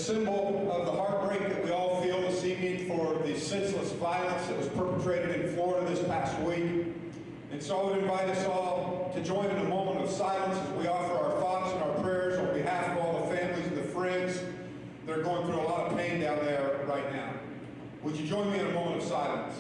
symbol of the heartbreak that we all feel this evening for the senseless violence that was perpetrated in Florida this past week. And so I would invite us all to join in a moment of silence as we offer our thoughts and our prayers on behalf of all the families and the friends that are going through a lot of pain down there right now. Would you join me in a moment of silence?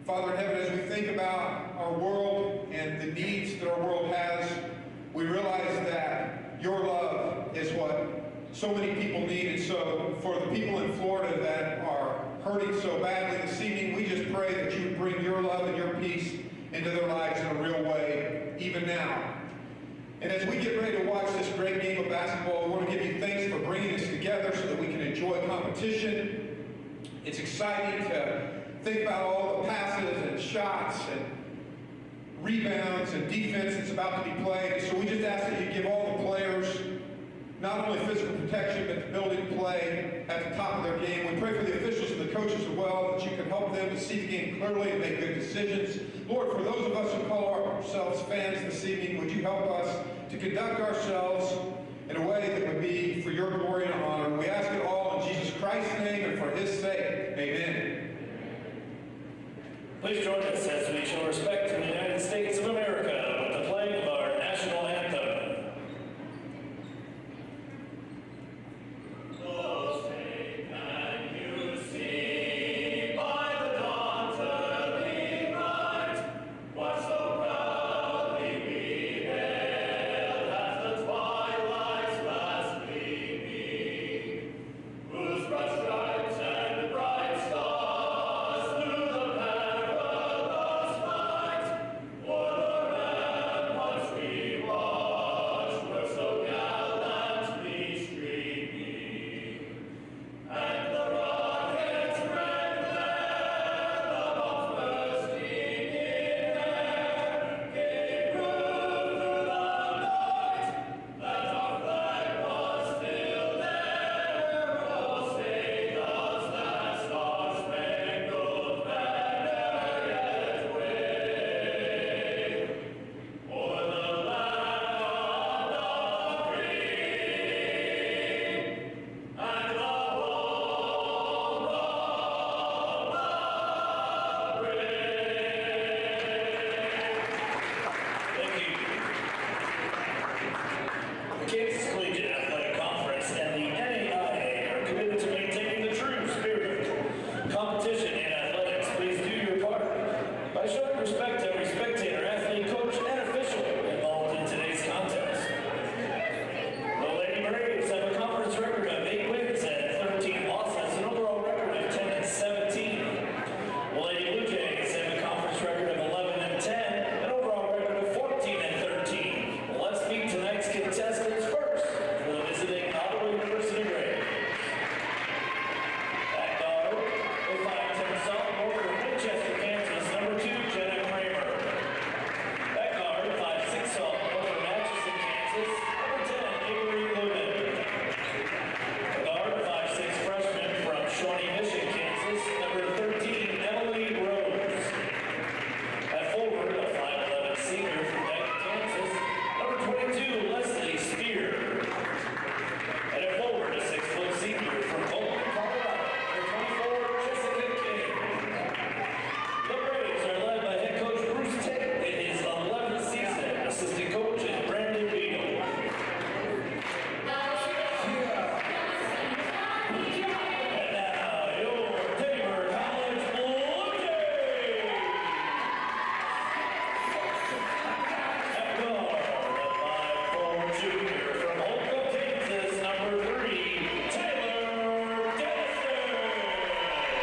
Father in heaven, as we think about our world and the needs that our world has, we realize that your love is what so many people need. And so for the people in Florida that are hurting so badly this evening, we just pray that you would bring your love and your peace into their lives in a real way, even now. And as we get ready to watch this great game of basketball, we want to give you thanks for bringing us together so that we can enjoy competition. It's exciting to think about all the passes and shots and rebounds and defense that's about to be played. So we just ask that you give all the players not only physical protection, but the ability to play at the top of their game. We pray for the officials and the coaches as well, that you can help them to see the game clearly and make good decisions. Lord, for those of us who call ourselves fans this evening, would you help us to conduct ourselves in a way that would be for your glory and honor. We ask it all in Jesus Christ's name and for his sake. Amen. Please join us as we show respect to the United States of America with the playing of our national anthem.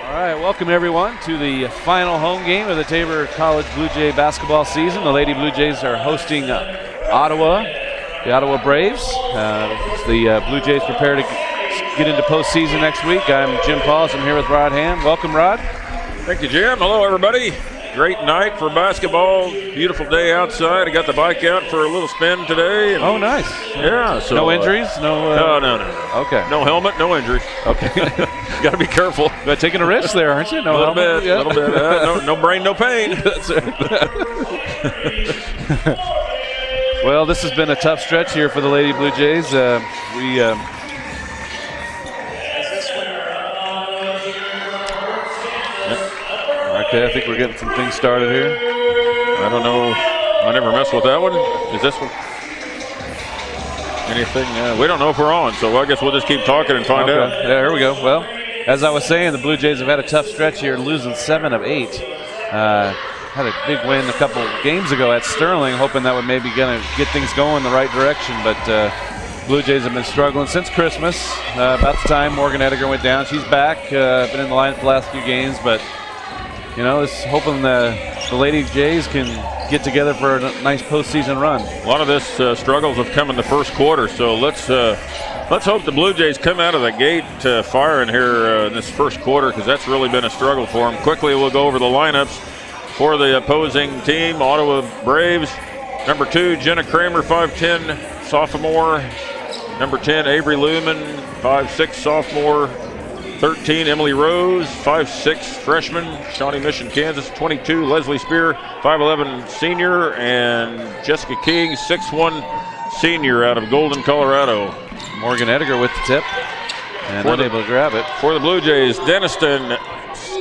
All right, welcome everyone to the final home game of the Tabor College Blue Jay basketball season. The Lady Blue Jays are hosting Ottawa, the Ottawa Braves. The Blue Jays prepare to get into postseason next week. I'm Jim Pauls. I'm here with Rod Ham. Welcome, Rod. Thank you, Jim. Hello, everybody. great night for basketball. Beautiful day outside. I got the bike out for a little spin today. Oh, nice. Yeah. So, no injuries? No. No. Okay. No helmet, no injuries. Okay. Got to be careful. But taking a risk there, aren't you? No A little helmet? bit. Yeah. A little bit. No brain, no pain. That's right. Well, this has been a tough stretch here for the Lady Blue Jays. Okay, I think we're getting some things started here. I don't know. I never messed with that one. Is this one? Anything? We don't know if we're on, so I guess we'll just keep talking and find out. Yeah, here we go. Well, as I was saying, the Blue Jays have had a tough stretch here, losing 7 of 8. Had a big win a couple games ago at Sterling, hoping that would maybe gonna get things going in the right direction, but Blue Jays have been struggling since Christmas. About the time Morgan Ediger went down, she's back, been in the line for the last few games, but just hoping the Lady Jays can get together for a nice postseason run. A lot of this struggles have come in the first quarter, so let's hope the Blue Jays come out of the gate firing here in this first quarter, because that's really been a struggle for them. Quickly, we'll go over the lineups for the opposing team. Ottawa Braves, number 2, Jenna Kramer, 5'10", sophomore. Number 10, Avery Lumen, 5'6", sophomore. 13, Emily Rose, 5'6", freshman, Shawnee Mission, Kansas. 22, Leslie Spear, 5'11", senior. And Jessica King, 6'1", senior out of Golden, Colorado. Morgan Ediger with the tip and unable to grab it. For the Blue Jays, Denniston,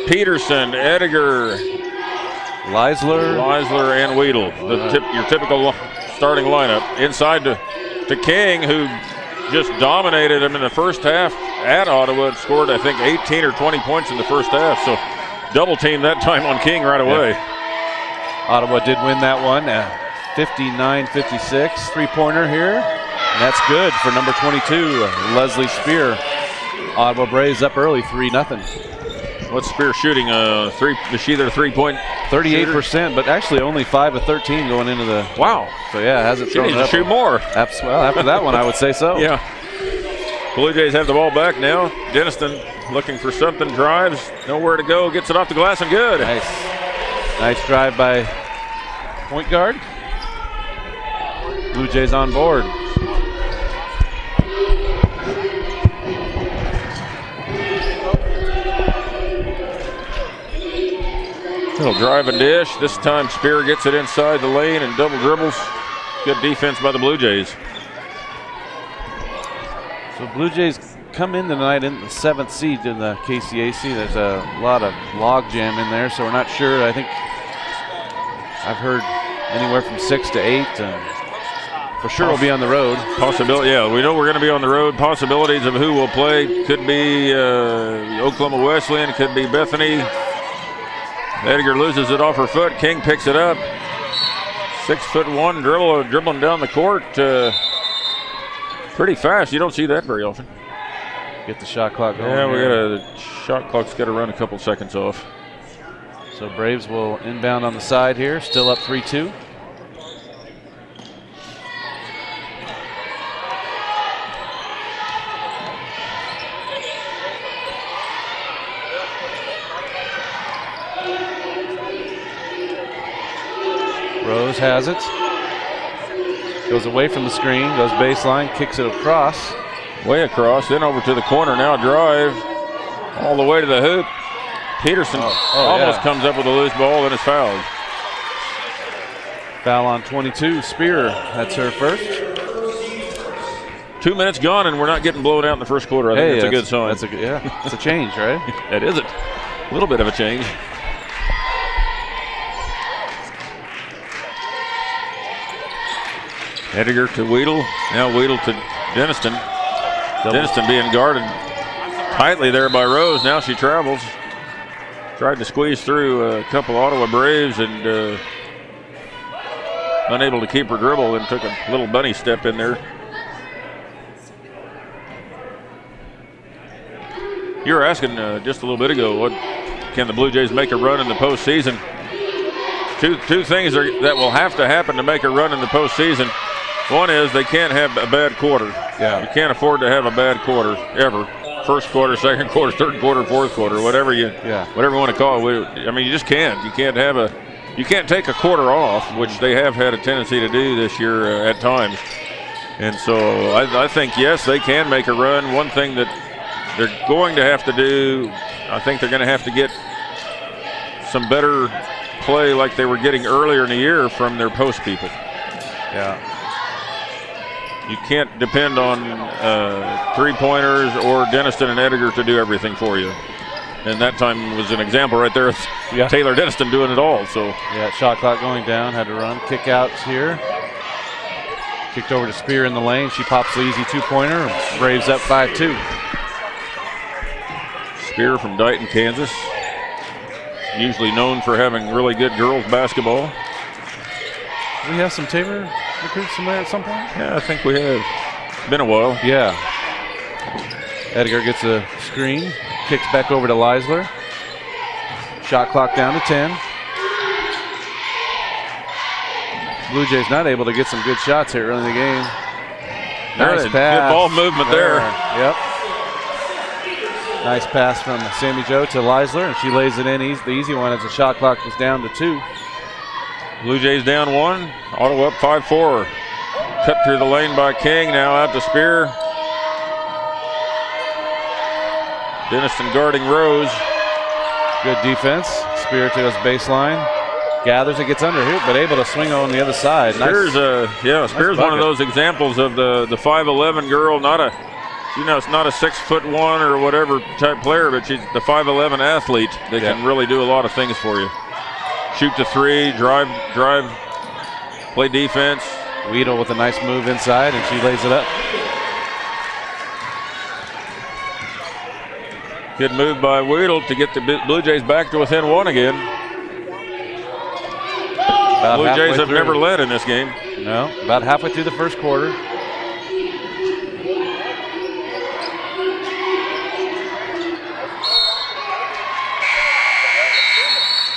Peterson, Ediger, Leisler, and Weedle. Your typical starting lineup. Inside to King, who just dominated him in the first half at Ottawa and scored, I think, 18 or 20 points in the first half. So double team that time on King right away. Yeah. Ottawa did win that one, 59-56. Three-pointer here, and that's good for number 22, Leslie Spear. Ottawa Braves up early, 3-0. What's Spear shooting? Is she their three-point? 38%, but actually only 5 of 13 going into the. Wow. So yeah, hasn't she thrown needs it up. to shoot more. Well, after that one, I would say so. Yeah. Blue Jays have the ball back now. Denniston looking for something, drives, nowhere to go, gets it off the glass and good. Nice drive by point guard. Blue Jays on board. Little drive and dish. This time Spear gets it inside the lane and double dribbles. Good defense by the Blue Jays. So Blue Jays come in tonight in the 7th seed in the KCAC. There's a lot of log jam in there, so we're not sure. I think I've heard anywhere from 6 to 8. For sure we'll be on the road. Possibility, yeah. We know we're going to be on the road. Possibilities of who will play. Could be Oklahoma Wesleyan, could be Bethany. Ediger loses it off her foot. King picks it up. 6'1", dribbling down the court. Pretty fast. You don't see that very often. Get the shot clock going. Yeah, the shot clock's got to run a couple seconds off. So Braves will inbound on the side here. Still up 3-2. Rose has it. Goes away from the screen, goes baseline, kicks it across. Way across, then over to the corner now, drive all the way to the hoop. Peterson almost comes up with a loose ball and is fouled. Foul on 22, Spear, that's her first. 2 minutes gone and we're not getting blown out in the first quarter. I think that's a good sign. It's a change, right? That is it. A little bit of a change. Ediger to Weedle. Now Weedle to Denniston. Denniston being guarded tightly there by Rose. Now she travels. Tried to squeeze through a couple Ottawa Braves and unable to keep her dribble and took a little bunny step in there. You were asking just a little bit ago, what can the Blue Jays make a run in the postseason? Two things that will have to happen to make a run in the postseason. One is they can't have a bad quarter. Yeah. You can't afford to have a bad quarter ever. first quarter, second quarter, third quarter, fourth quarter, whatever you want to call it. I mean, you just can't. You can't take a quarter off, which they have had a tendency to do this year at times. And so I think, yes, they can make a run. One thing that they're going to have to do, I think they're going to have to get some better play like they were getting earlier in the year from their post people. Yeah. You can't depend on three-pointers or Denniston and Edgar to do everything for you. And that time was an example right there of Taylor Denniston doing it all. So yeah, shot clock going down, had to run. Kick outs here. Kicked over to Spear in the lane. She pops the easy two-pointer. Braves up 5-2. Spear from Dighton, Kansas. Usually known for having really good girls basketball. We have some Tabor recruits from there at some point? Yeah, I think we have. It's been a while. Yeah. Edgar gets a screen. Kicks back over to Leisler. Shot clock down to 10. Blue Jays not able to get some good shots here early in the game. Nice pass. Good ball movement there. Yep. Nice pass from Sammy Jo to Leisler, and she lays it in. The easy one as the shot clock is down to 2. Blue Jays down 1. Ottawa up 5-4. Cut through the lane by King. Now out to Spear. Denniston guarding Rose. Good defense. Spear to his baseline. Gathers it, gets under here, but able to swing on the other side. Spear's, Spear's one of those examples of the 5'11" girl. It's not a 6'1" or whatever type player, but she's the 5'11" athlete that can really do a lot of things for you. Shoot the three, drive, play defense. Weedle with a nice move inside, and she lays it up. Good move by Weedle to get the Blue Jays back to within 1 again. Blue Jays have never led in this game. No, about halfway through the first quarter.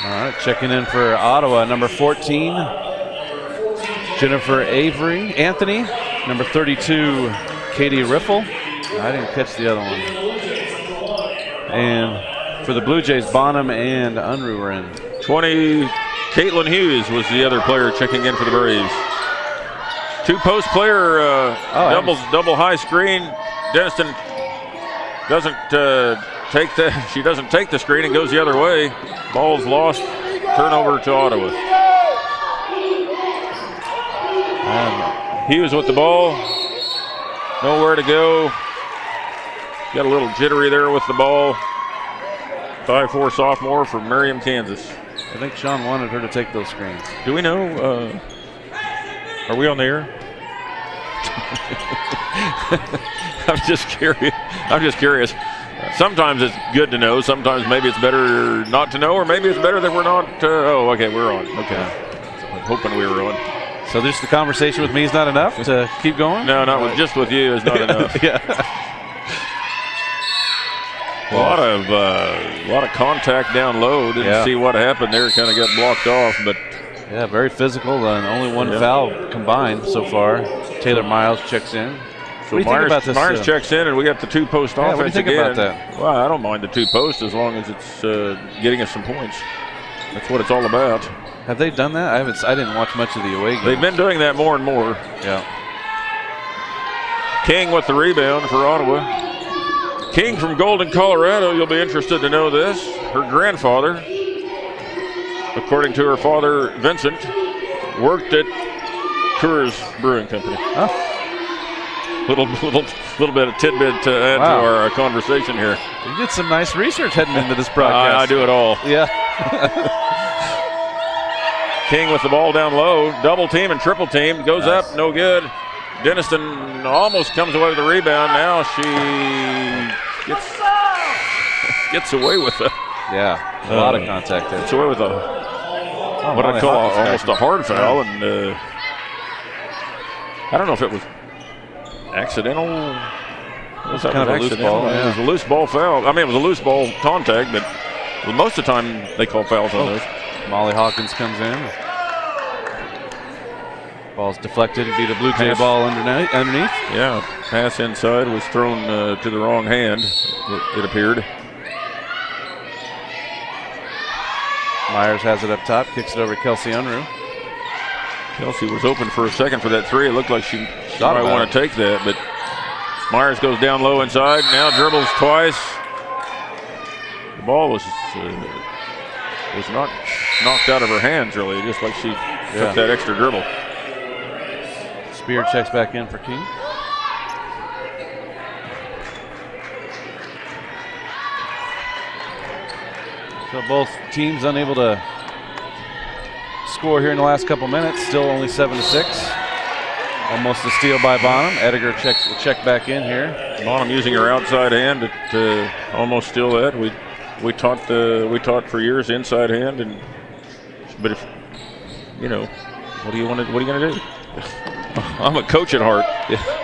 All right, checking in for Ottawa, number 14, Jennifer Anthony, number 32, Katie Riffle. I didn't catch the other one. And for the Blue Jays, Bonham and Unruh were in. 20, Caitlin Hughes was the other player checking in for the Braves. Two-post player, double high screen. Denniston doesn't she doesn't take the screen and goes the other way. Ball's lost. Turnover to Ottawa. Hughes with the ball. Nowhere to go. Got a little jittery there with the ball. 5'4" sophomore from Merriam, Kansas. I think Sean wanted her to take those screens. Do we know? Are we on the air? I'm just curious. Sometimes it's good to know. Sometimes maybe it's better not to know, or maybe it's better that we're not. Okay, we're on. Okay. I'm hoping we were on. So just the conversation with me is not enough to keep going? No, just with you is not enough. Yeah. A lot of contact down low. Didn't see what happened there. Kind of got blocked off, but yeah, very physical. And only one foul combined so far. Taylor Miles checks in. So Myers checks in, and we got the two-post offense again. What do you think about that? Well, I don't mind the two-post as long as it's getting us some points. That's what it's all about. Have they done that? I didn't watch much of the away game. They've been doing that more and more. Yeah. King with the rebound for Ottawa. King from Golden, Colorado. You'll be interested to know this. Her grandfather, according to her father, Vincent, worked at Coors Brewing Company. Oh. Little bit of tidbit to add to our conversation here. You did some nice research heading into this broadcast. I do it all. Yeah. King with the ball down low, double team and triple team, goes up, no good. Denniston almost comes away with the rebound. Now she gets away with it. Yeah, a lot of contact there. Gets away with what I'd call almost a hard foul, and I don't know if it was accidental. It was kind of a loose ball. It was a loose ball foul. I mean, it was a loose ball contact, but most of the time they call fouls on those. Molly Hawkins comes in. Ball's deflected. It'd be the Blue Jay ball underneath. Yeah, pass inside was thrown to the wrong hand, it appeared. Myers has it up top, kicks it over to Kelsey Unruh. Kelsey was open for a second for that three. It looked like she might want to take that, but Myers goes down low inside, now dribbles twice. The ball was not knocked out of her hands, really, just like she took that extra dribble. Spear checks back in for King. So both teams unable to score here in the last couple minutes. Still only 7-6. Almost a steal by Bonham. Ediger check back in here. Bonham using her outside hand to almost steal that. We taught for years inside hand, but if you know, what are you gonna do? I'm a coach at heart.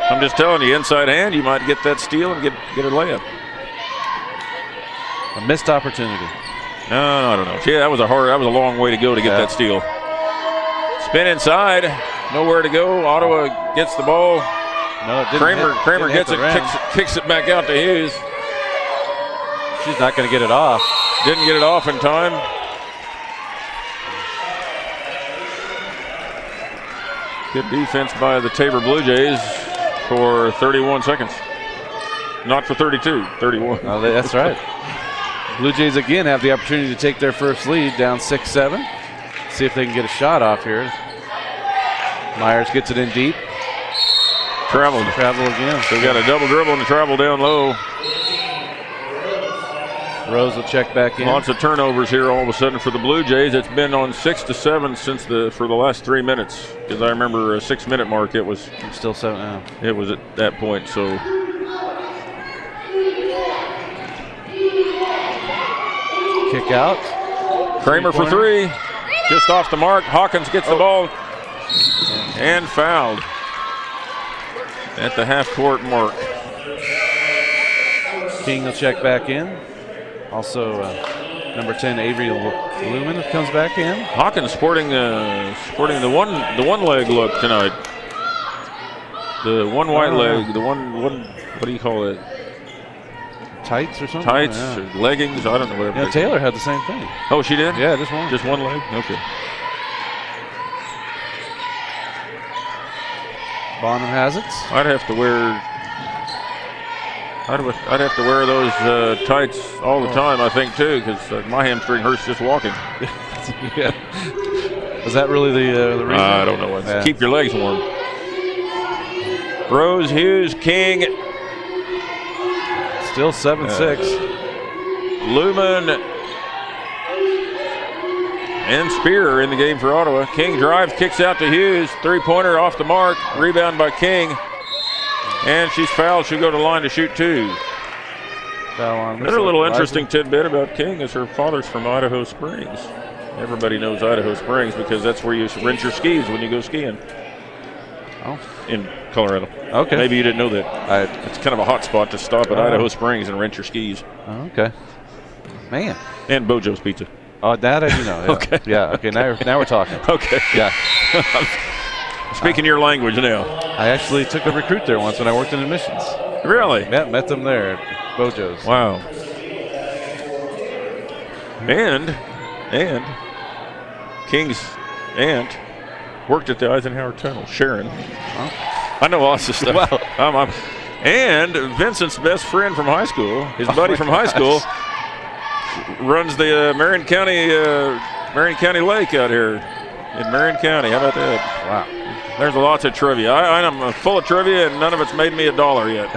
I'm just telling you, inside hand, you might get that steal and get a layup. A missed opportunity. No, I don't know. Yeah, that was a long way to go to get that steal. Spin inside, nowhere to go. Ottawa gets the ball. No, it didn't. Kramer gets it, kicks it back out to Hughes. She's not going to get it off. Didn't get it off in time. Good defense by the Tabor Blue Jays for 31 seconds. Not for 32, 31. Oh, that's right. Blue Jays again have the opportunity to take their first lead, down 6-7. See if they can get a shot off here. Myers gets it in deep. Travel again. So we got a double dribble and a travel down low. Rose will check back in. Lots of turnovers here all of a sudden for the Blue Jays. It's been on 6-7 for the last 3 minutes. Because I remember a 6-minute mark. It was still 7 now. It was at that point. So kick out. Kramer for three. Just off the mark. Hawkins gets the ball and fouled at the half-court mark. King will check back in. Also, number 10 Avery Lumen comes back in. Hawkins sporting the one leg look tonight. The one white leg. The one. What do you call it? Tights or something? Tights or leggings. I don't know whatever. Yeah, Taylor had the same thing. Oh, she did? Yeah, just one. Just one leg? Okay. Bonham has it. I'd have to wear those tights all the time, I think, too, because my hamstring hurts just walking. Yeah. Is that really the reason? I don't know. Yeah. Keep your legs warm. Rose, Hughes, King. Still 7-6. Lumen and Spear in the game for Ottawa. King drives, kicks out to Hughes. Three-pointer off the mark. Rebound by King. And she's fouled. She'll go to the line to shoot two. Another little interesting tidbit about King is her father's from Idaho Springs. Everybody knows Idaho Springs because that's where you rent your skis when you go skiing. Oh. In Colorado. Okay. Maybe you didn't know that. It's kind of a hot spot to stop at Idaho Springs and rent your skis. Oh, okay. Man. And Bojo's Pizza. Oh, that I do know. Yeah. Okay. Yeah. Okay. Now we're talking. Okay. Yeah. Speaking your language now. I actually took a recruit there once when I worked in admissions. Really? Yeah, met them there at Bojo's. Wow. And King's aunt worked at the Eisenhower Tunnel. Sharon. I know lots of stuff. Wow. And Vincent's best friend from high school, his buddy from high school, runs the Marion County Lake out here in Marion County. How about that? Wow. There's lots of trivia. I'm full of trivia, and none of it's made me $1 yet.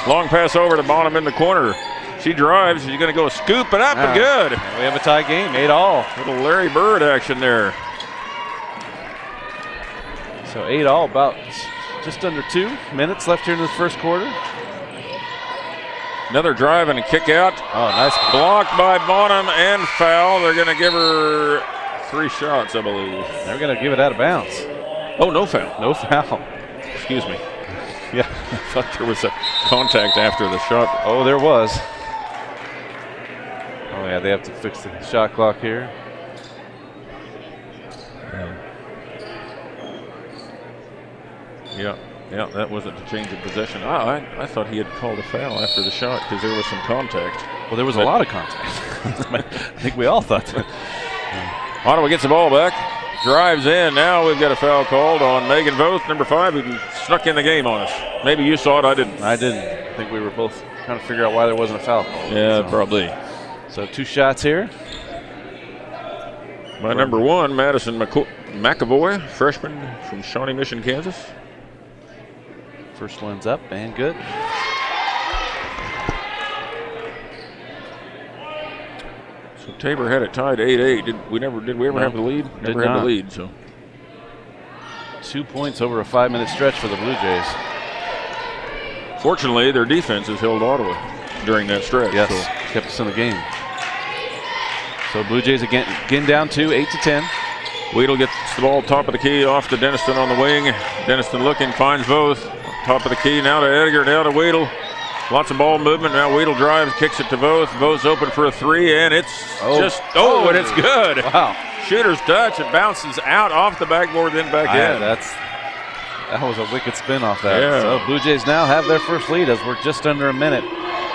Long pass over to Bonham in the corner. She drives. She's going to go scoop it up and good. We have a tie game, 8-all. Little Larry Bird action there. So 8-all, about just under 2 minutes left here in this first quarter. Another drive and a kick out. Oh, nice. Blocked by Bonham and foul. They're going to give her 3 shots, I believe. They're going to give it out of bounds. Oh, no foul. No foul. Excuse me. Yeah. I thought there was a contact after the shot. Oh, there was. Oh, yeah, they have to fix the shot clock here. Yeah, that wasn't a change of possession. I thought he had called a foul after the shot because there was some contact. Well, there was a lot of contact. I think we all thought that. Ottawa gets the ball back, drives in. Now we've got a foul called on Megan Voth, number 5, who snuck in the game on us. Maybe you saw it, I didn't. I didn't. I think we were both trying to figure out why there wasn't a foul call. Yeah, probably. So 2 shots here. By number 1, Madison McAvoy, freshman from Shawnee Mission, Kansas. First one's up and good. So Tabor had it tied 8-8. Did we ever have the lead? Never had the lead. So 2 points over a 5-minute stretch for the Blue Jays. Fortunately, their defense has held Ottawa during that stretch. Yes, so. kept us in the game. So Blue Jays again down 2, 8-10. Weedle gets the ball top of the key off to Denniston on the wing. Denniston looking, finds Voth. Top of the key, now to Edgar, now to Weedle. Lots of ball movement. Now Weedle drives, kicks it to Voth. Voth's open for a 3, and it's and it's good. Wow. Shooter's touch. It bounces out off the backboard, then back in. That was a wicked spin off that. Yeah. So Blue Jays now have their first lead as we're just under a minute.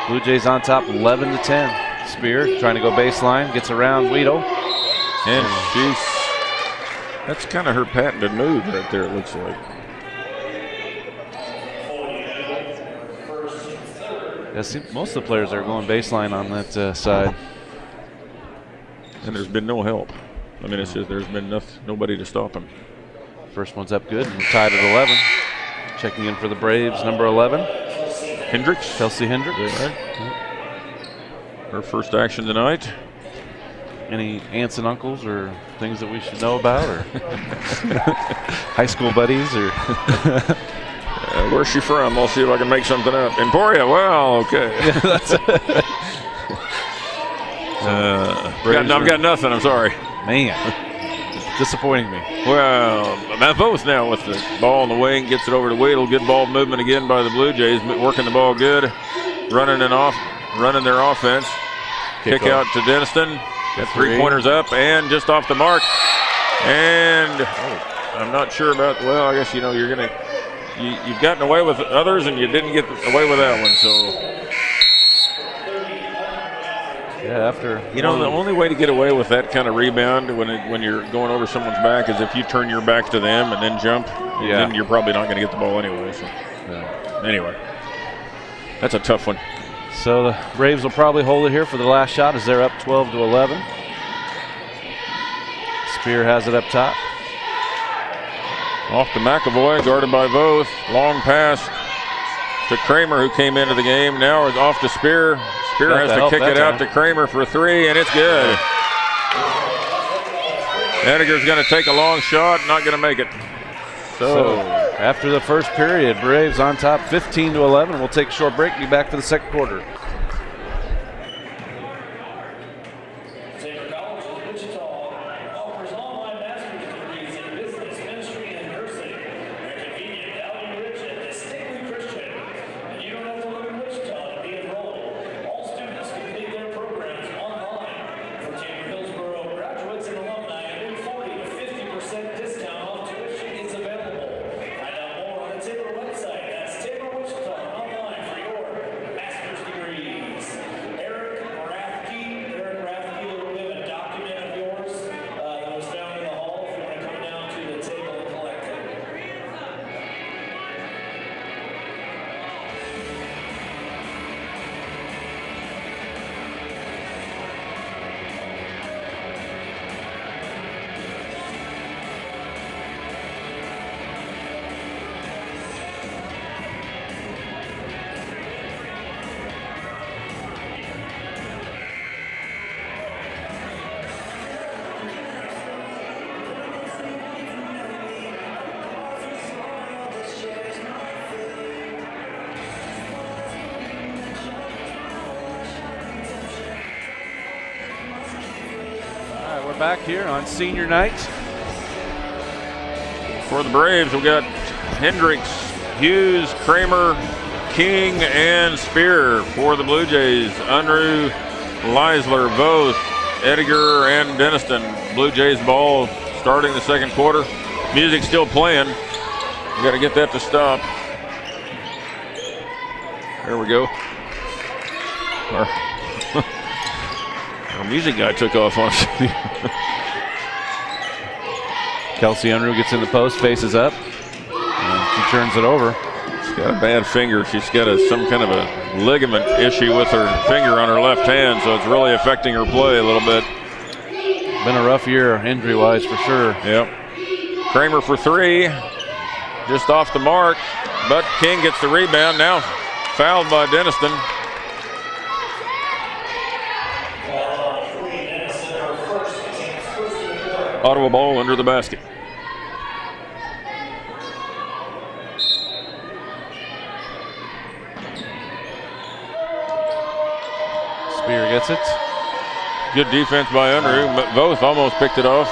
Blue Jays on top 11-10. Spear trying to go baseline, gets around Weedle. And that's kind of her patented move right there, it looks like. Yeah, see, most of the players are going baseline on that side. And there's been no help. I mean, it's just there's been nobody to stop him. First one's up good. We're tied at 11. Checking in for the Braves, number 11. Hendricks. Chelsea Hendricks. Right. Her first action tonight. Any aunts and uncles or things that we should know about, or high school buddies, or where's she from? I'll see if I can make something up. Emporia. Well, okay. Yeah, that's I've got nothing. I'm sorry. Man, disappointing me. Well, both now with the ball on the wing, gets it over to Weedle. Good ball movement again by the Blue Jays, working the ball good, running their offense. Kick out to Denniston. Got 3-pointers up and just off the mark. And I'm not sure about. Well, I guess you've gotten away with others and you didn't get away with that one. So. Yeah, the only way to get away with that kind of rebound when you're going over someone's back is if you turn your back to them and then jump. Yeah. Then you're probably not going to get the ball anyway. So. Yeah. Anyway, that's a tough one. So the Braves will probably hold it here for the last shot as they're up 12-11. Spear has it up top. Off to McAvoy, guarded by Voth. Long pass to Kramer, who came into the game. Now it's off to Spear. Spear has to kick it out to Kramer for 3, and it's good. Edgar's going to take a long shot, not going to make it. So after the first period, Braves on top 15-11. We'll take a short break, be back for the second quarter. Back here on senior night. For the Braves, we've got Hendricks, Hughes, Kramer, King, and Spear. For the Blue Jays, Unruh, Leisler, Voth, Edgar, and Denniston. Blue Jays ball starting the second quarter. Music still playing. We got to get that to stop. There we go. Our music guy took off on us. Kelsey Unruh gets in the post, faces up, and she turns it over. She's got a bad finger. She's got some kind of a ligament issue with her finger on her left hand, so it's really affecting her play a little bit. Been a rough year injury-wise for sure. Yep. Kramer for three. Just off the mark, but King gets the rebound. Now fouled by Denniston. Ottawa ball under the basket. Spear gets it. Good defense by Unruh, but both almost picked it off.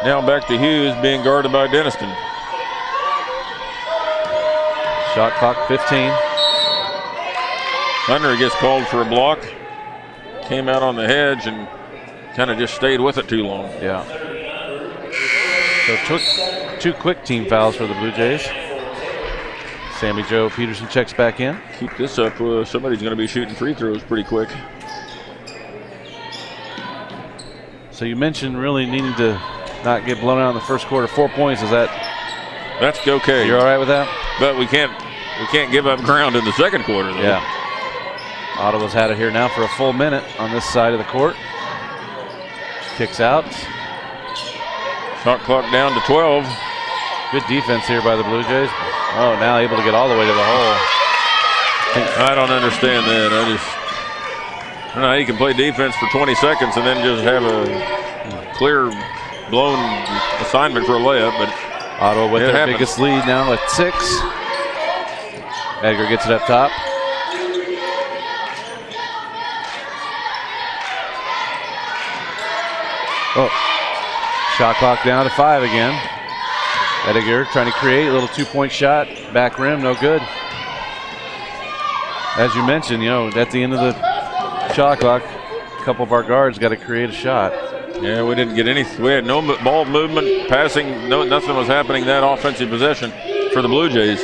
Now back to Hughes, being guarded by Denniston. Shot clock 15. Unruh gets called for a block. Came out on the hedge and kind of just stayed with it too long. Yeah. So took 2 quick team fouls for the Blue Jays. Sammy Joe Peterson checks back in. Keep this up. Somebody's going to be shooting free throws pretty quick. So you mentioned really needing to not get blown out in the first quarter. 4 points, That's okay. You're all right with that? But we can't give up ground in the second quarter, though. Yeah. Ottawa's had it here now for a full minute on this side of the court. Kicks out. Shot clock down to 12. Good defense here by the Blue Jays. Oh, now able to get all the way to the hole. I don't understand that. I don't know how you can play defense for 20 seconds and then just have a clear blown assignment for a layup, but Ottawa with their biggest lead now at 6. Edgar gets it up top. Oh, shot clock down to 5 again. Edgar trying to create a little 2-point shot. Back rim, no good. As you mentioned, at the end of the shot clock, a couple of our guards got to create a shot. Yeah, we didn't get anything. We had no ball movement, passing, nothing was happening that offensive possession for the Blue Jays.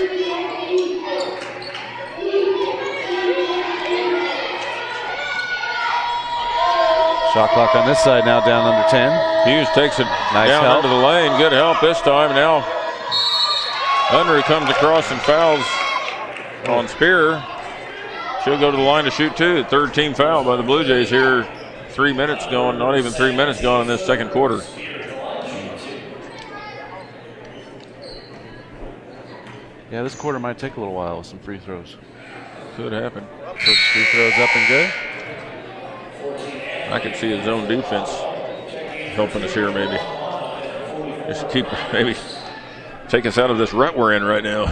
Shot clock on this side now down under 10. Hughes takes it nice down help. under the lane. Good help this time. Now Unruh comes across and fouls on Spear. She'll go to the line to shoot 2. Third team foul by the Blue Jays here. 3 minutes gone, not even 3 minutes gone in this second quarter. Yeah, this quarter might take a little while with some free throws. Could happen. First free throws up and good. I could see his zone defense helping us here maybe. Just maybe take us out of this rut we're in right now.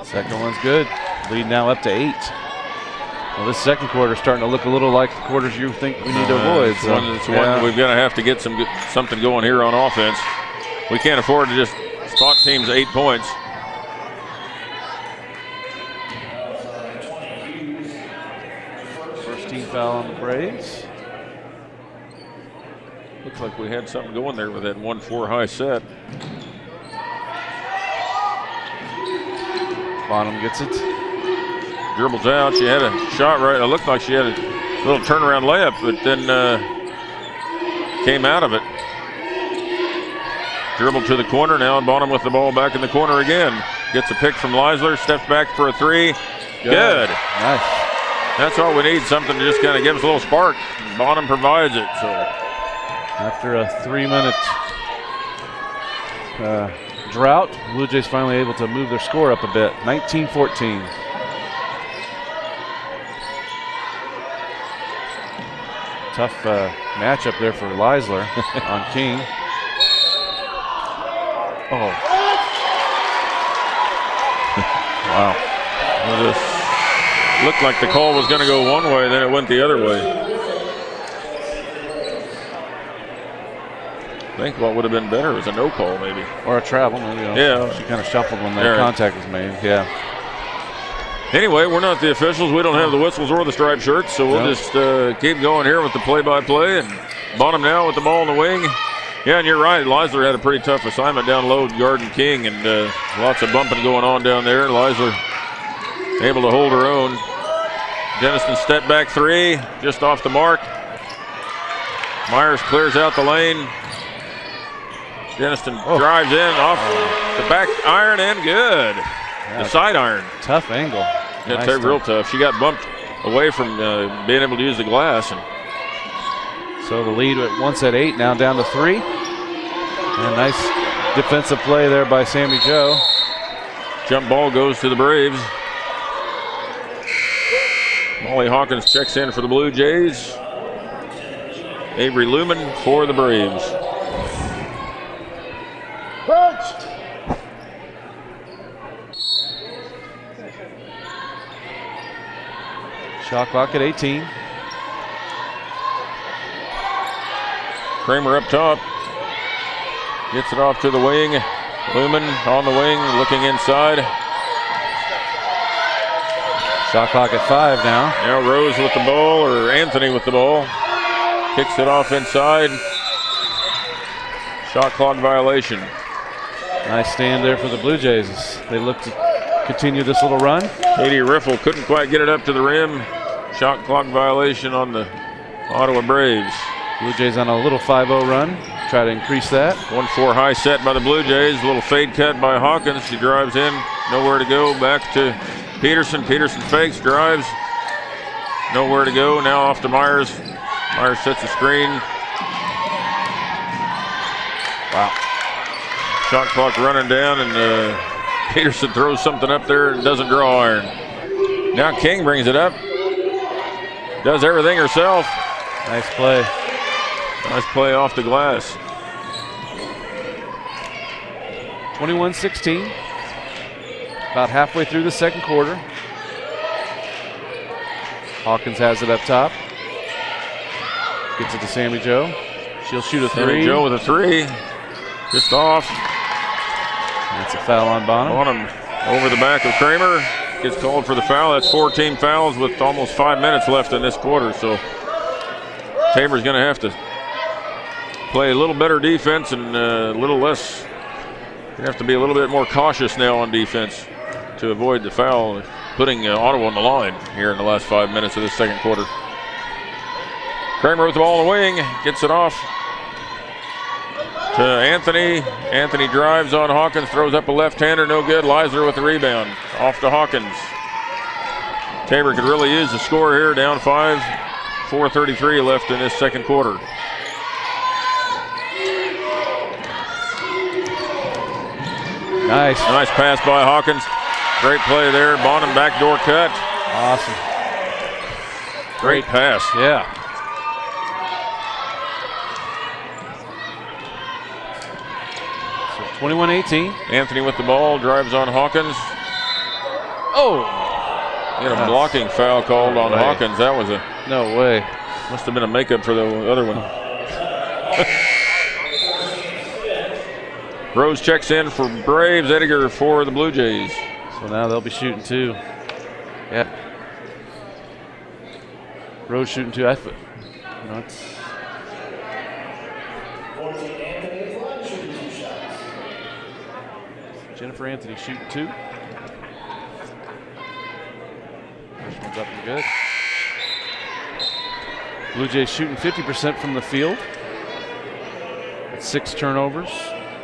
Second one's good. Lead now up to 8. Well, this second quarter is starting to look a little like the quarters you think we need to avoid. It's one we've got to have to get something going here on offense. We can't afford to just spot teams 8 points. First team foul on the Braves. Looks like we had something going there with that 1-4 high set. Bonham gets it. Dribbles out. She had a shot right. It looked like she had a little turnaround layup, but then came out of it. Dribbled to the corner now, and Bonham with the ball back in the corner again. Gets a pick from Leisler. Steps back for a 3. Good. Nice. That's all we need. Something to just kind of give us a little spark. Bonham provides it. So after a 3-minute drought, Blue Jays finally able to move their score up a bit. 19-14. Tough matchup there for Leisler on King. Oh. Wow. It just looked like the call was going to go one way, then it went the other way. I think what would have been better was a no call, maybe. Or a travel, maybe. Yeah. She kind of shuffled when the contact was made. Yeah. Anyway, we're not the officials. We don't have the whistles or the striped shirts, so we'll just keep going here with the play-by-play. And Bonham now with the ball in the wing. Yeah, and you're right. Leisler had a pretty tough assignment down low, guarding King, and lots of bumping going on down there. Leisler able to hold her own. Denniston step back three, just off the mark. Myers clears out the lane. Denniston drives in off the back iron and good. The side iron. Tough angle. Yeah, nice real tough. She got bumped away from being able to use the glass. And so the lead once at 8, now down to 3. And nice defensive play there by Sammy Joe. Jump ball goes to the Braves. Molly Hawkins checks in for the Blue Jays. Avery Lumen for the Braves. Shot clock at 18. Kramer up top. Gets it off to the wing. Lumen on the wing, looking inside. Shot clock at 5 now. Now Rose with the ball, or Anthony with the ball. Kicks it off inside. Shot clock violation. Nice stand there for the Blue Jays as they look to continue this little run. Katie Riffle couldn't quite get it up to the rim. Shot clock violation on the Ottawa Braves. Blue Jays on a little 5-0 run. Try to increase that. 1-4 high set by the Blue Jays. A little fade cut by Hawkins. She drives in. Nowhere to go. Back to Peterson. Peterson fakes, drives. Nowhere to go. Now off to Myers. Myers sets the screen. Wow. Shot clock running down, and Peterson throws something up there and doesn't draw iron. Now King brings it up. Does everything herself. Nice play. Nice play off the glass. 21-16. About halfway through the second quarter. Hawkins has it up top. Gets it to Sammy Joe. She'll shoot a 3. Sammy Joe with a 3. Just off. That's a foul on Bonham. Bonham over the back of Kramer. Gets called for the foul. That's 14 fouls with almost 5 minutes left in this quarter. So Tabor's going to have to play a little better defense and a little less. They have to be a little bit more cautious now on defense to avoid the foul, putting Ottawa on the line here in the last 5 minutes of this second quarter. Kramer with the ball in the wing, gets it off to Anthony. Anthony drives on Hawkins, throws up a left-hander, no good. Leisler with the rebound, off to Hawkins. Tabor could really use the score here, down 5, 4:33 left in this second quarter. Nice pass by Hawkins. Great play there. Bonham backdoor cut. Awesome. Great pass. Yeah. So 21-18. Anthony with the ball, drives on Hawkins. Oh! He had a blocking foul called on Hawkins. That was a... No way. Must have been a makeup for the other one. Rose checks in for Braves. Edgar for the Blue Jays. So now they'll be shooting 2. Yeah. Rose shooting 2. It's Jennifer Anthony shooting 2. First one's up and good. Blue Jays shooting 50% from the field. That's 6 turnovers.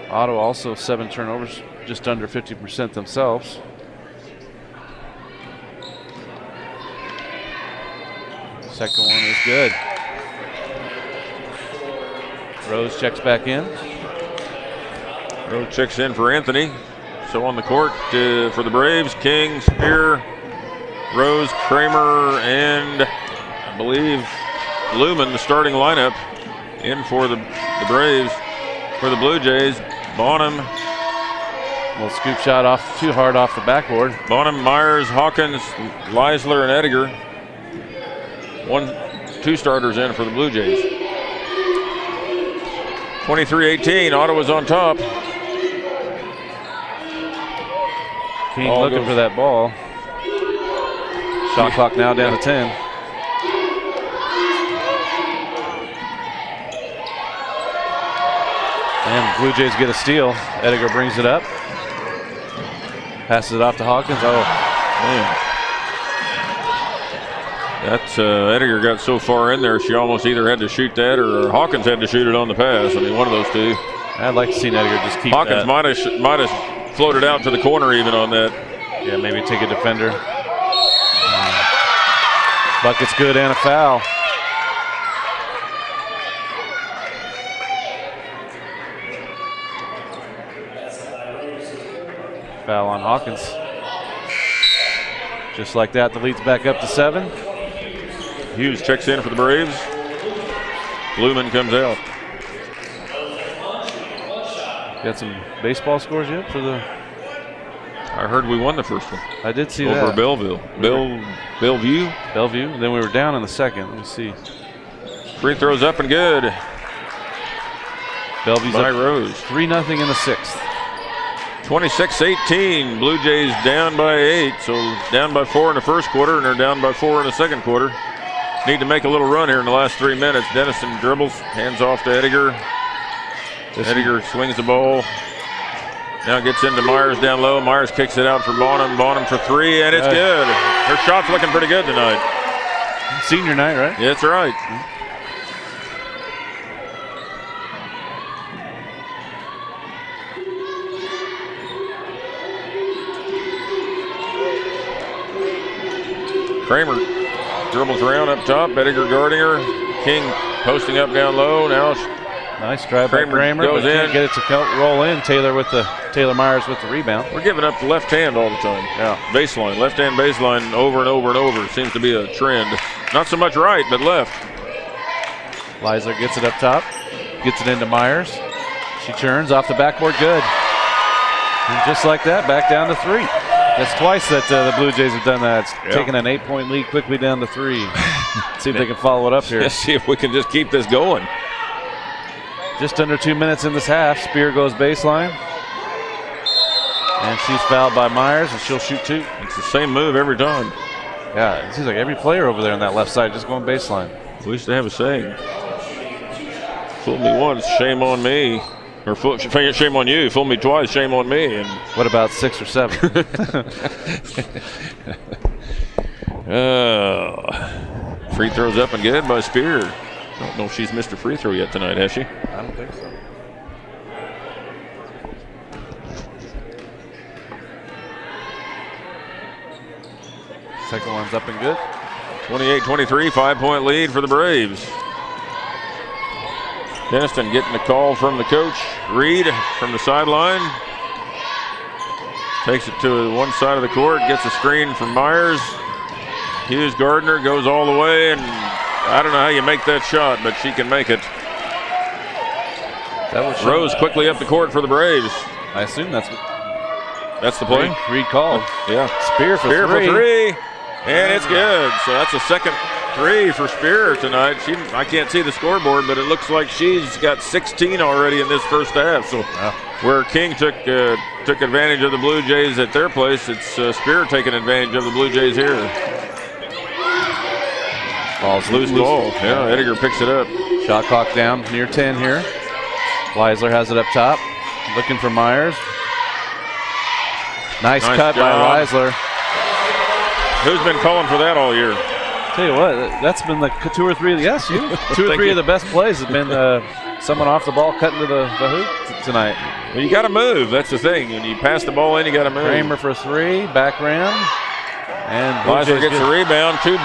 Ottawa also 7 turnovers, just under 50% themselves. Second one is good. Rose checks back in. Rose checks in for Anthony. So on the court for the Braves, King, Spear, Rose, Kramer, and I believe Lumen, the starting lineup, in for the Braves. For the Blue Jays, Bonham. Little scoop shot off, too hard off the backboard. Bonham, Myers, Hawkins, Leisler, and Edgar. 2 starters in for the Blue Jays. 23-18, Ottawa's on top. King looking for that ball. Shot clock now down to 10. And Blue Jays get a steal. Ediger brings it up. Passes it off to Hawkins. Oh, man. That's Ediger got so far in there, she almost either had to shoot that or Hawkins had to shoot it on the pass. I mean, one of those two. I'd like to see Ediger just keep Hawkins that. might have floated out to the corner even on that. Yeah, maybe take a defender. Bucket's good and a foul. Foul on Hawkins. Just like that, the lead's back up to 7. Hughes checks in for the Braves. Blumen comes out. Got some baseball scores yet for the... I heard we won the first one. I did see over that. Belleville. Bellevue. Bellevue. Then we were down in the second. Let me see. Free throws up and good. Bellevue's by up Rose. 3-0 in the 6th. 26-18. Blue Jays down by 8. So down by 4 in the first quarter, and they're down by 4 in the second quarter. Need to make a little run here in the last 3 minutes. Dennison dribbles, hands off to Ediger. Ediger swings the ball. Now gets into Myers down low. Myers kicks it out for Bonham. Bonham for 3, and it's good. Her shot's looking pretty good tonight. Senior night, right? Yeah, that's right. Kramer dribbles around up top. Ediger guarding her. King posting up down low. Now nice drive by Kramer. Goes in. Can't get it to roll in. Taylor Myers with the rebound. We're giving up the left hand all the time. Yeah. Baseline, left hand baseline over and over and over. Seems to be a trend. Not so much right, but left. Leisler gets it up top. Gets it into Myers. She turns off the backboard. Good. And just like that, back down to 3. That's twice that the Blue Jays have done that. It's taken an 8-point lead quickly down to 3. See if they can follow it up here. Let's see if we can just keep this going. Just under 2 minutes in this half. Spear goes baseline. And she's fouled by Myers, and she'll shoot 2. It's the same move every time. Yeah, it seems like every player over there on that left side just going baseline. We used to have a saying. Fool me once, shame on me. Or shame on you. Fool me twice, shame on me. And what about 6 or 7? Free throws up and good by Spear. I don't know if she's missed a free throw yet tonight, has she? I don't think so. Second one's up and good. 28-23, 5-point lead for the Braves. Denniston getting the call from the coach. Reed from the sideline. Takes it to one side of the court, gets a screen from Myers. Hughes Gardner goes all the way, and I don't know how you make that shot, but she can make it. Rose quickly up the court for the Braves. I assume that's the play. Reed called. Yeah. Spear for 3. And it's good. So that's a second 3 for Spear tonight. I can't see the scoreboard, but it looks like she's got 16 already in this first half. So where King took advantage of the Blue Jays at their place, it's Spear taking advantage of the Blue Jays here. Ball's loose ball. Yeah, Ediger picks it up. Shot clock down near 10 here. Leisler has it up top, looking for Myers. Nice cut job by Leisler. Who's been calling for that all year? Tell you what, that's been like 2 or 3. Yes, you. 2 or 3 of the best plays have been someone off the ball cutting to the hoop tonight. Well, you got to move. That's the thing. When you pass the ball in, you got to move. Kramer for 3, back rim. And Leisler gets a rebound. Two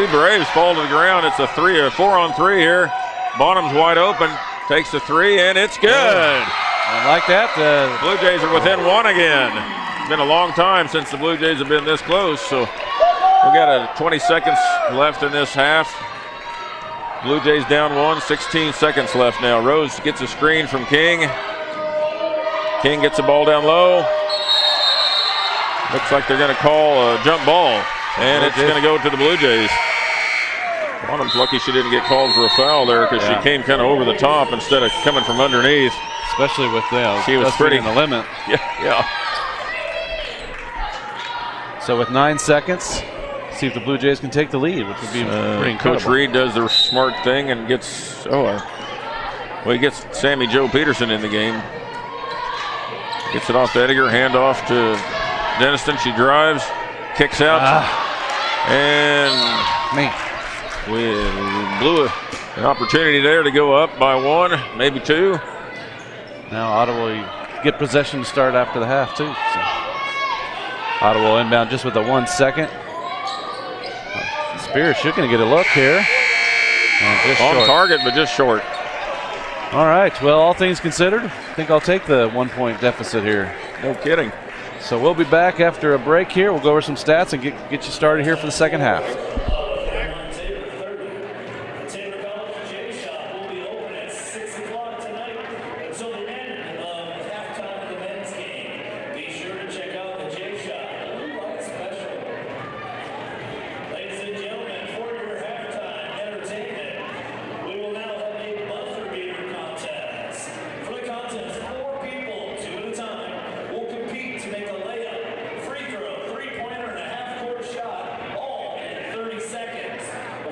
Braves fall to the ground. It's a 4-on-3 here. Bonham's wide open. Takes the 3, and it's good. And like that, Blue Jays are within 1 again. It's been a long time since the Blue Jays have been this close. So we got 20 seconds left in this half. Blue Jays down 1, 16 seconds left now. Rose gets a screen from King. King gets the ball down low. Looks like they're going to call a jump ball, and it's going to go to the Blue Jays. Bonham's lucky she didn't get called for a foul there because she came kind of over the top instead of coming from underneath. Especially with she was pretty in the limit. Yeah. So with 9 seconds, see if the Blue Jays can take the lead, which would be pretty incredible. Coach Reed does the smart thing and gets he gets Sammy Joe Peterson in the game. Gets it off to Edgar, hand off to Denniston. She drives, kicks out, and we blew an opportunity there to go up by 1, maybe 2. Now Ottawa get possession to start after the half too. So Ottawa inbound just with a 1 second. Spears should going to get a look here. And on target, but just short. All right, well, all things considered, I think I'll take the 1-point deficit here. No kidding. So we'll be back after a break here. We'll go over some stats and get you started here for the second half.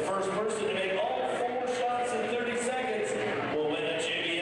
First person to make all 4 shots in 30 seconds will win a JBL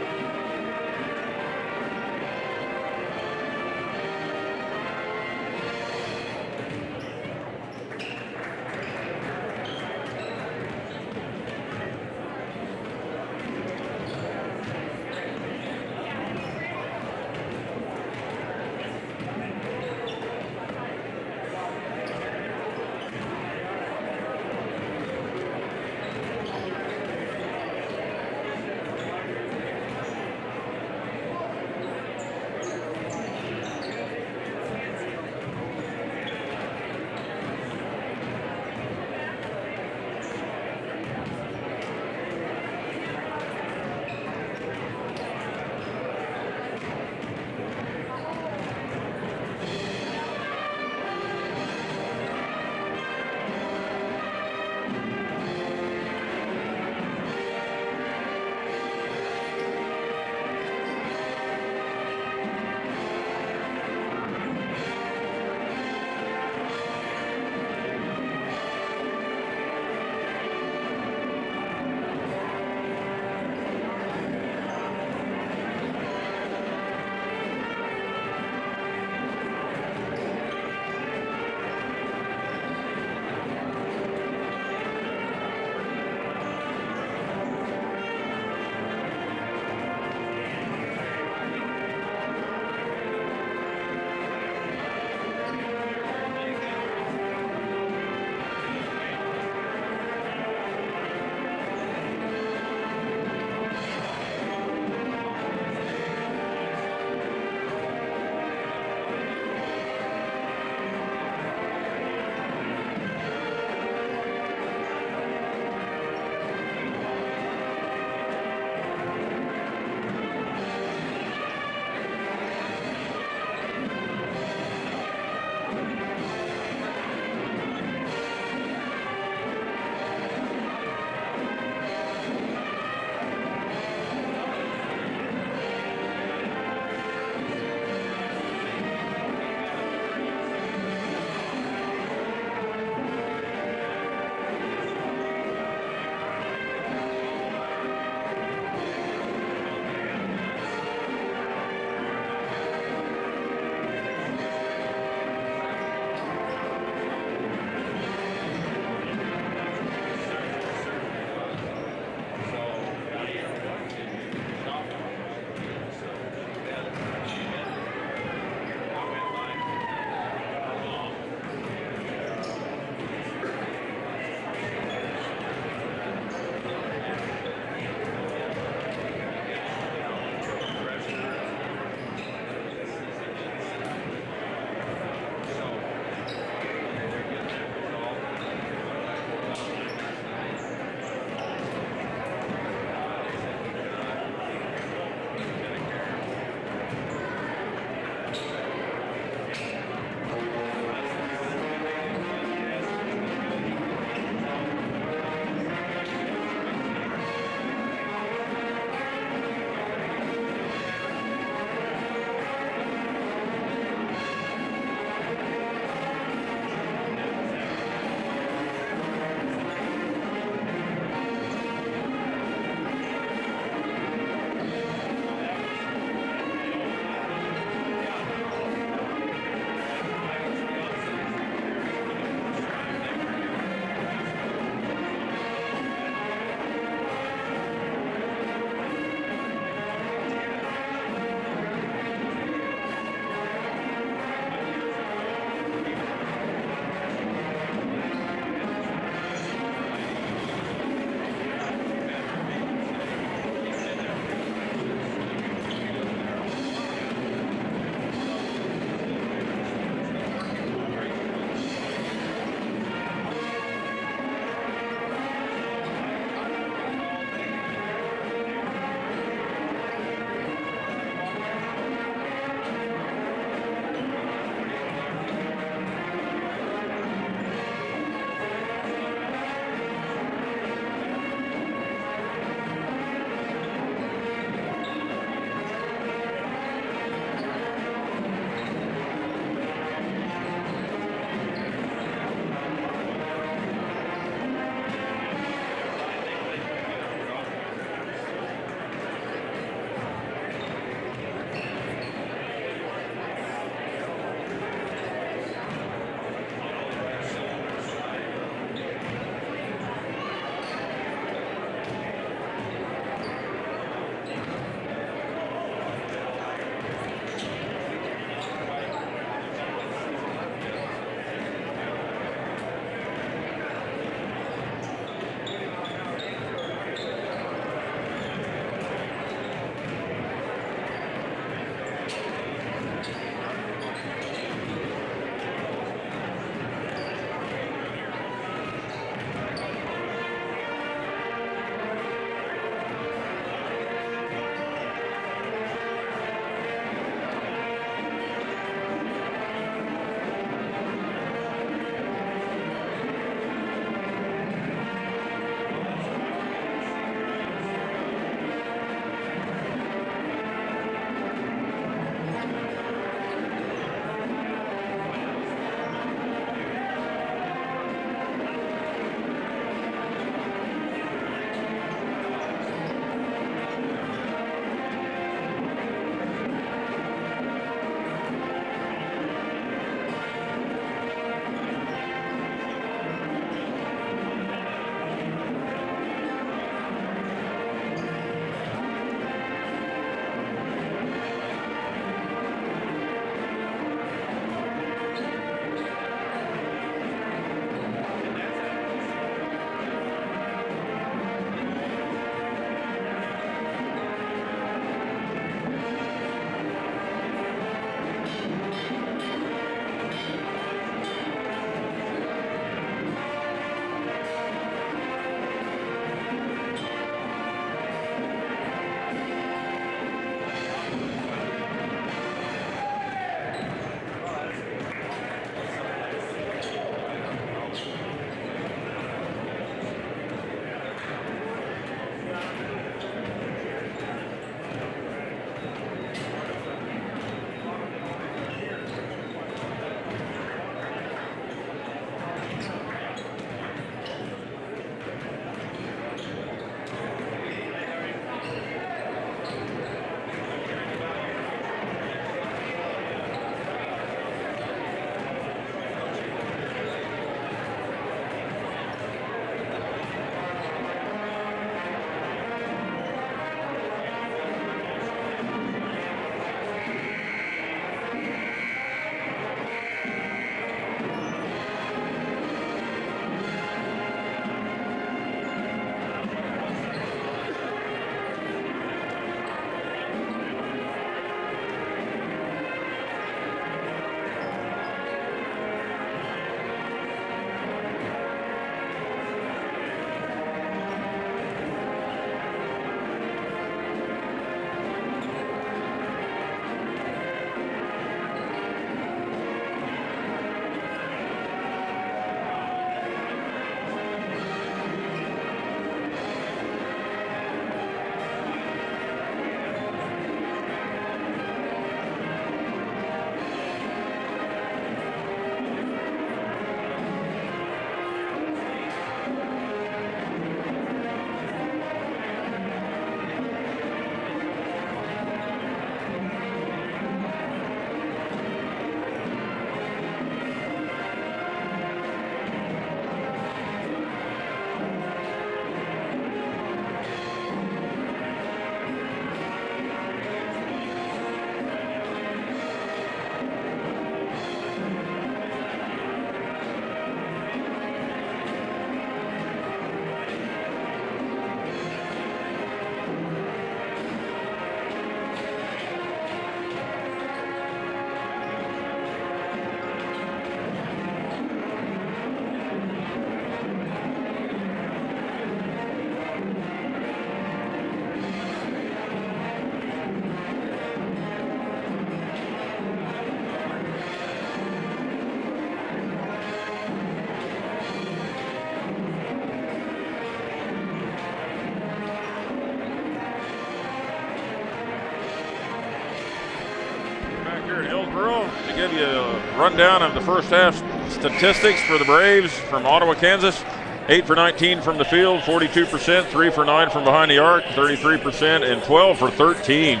give you a rundown of the first half statistics for the Braves from Ottawa, Kansas. 8 for 19 from the field, 42%, 3 for 9 from behind the arc, 33%, and 12 for 13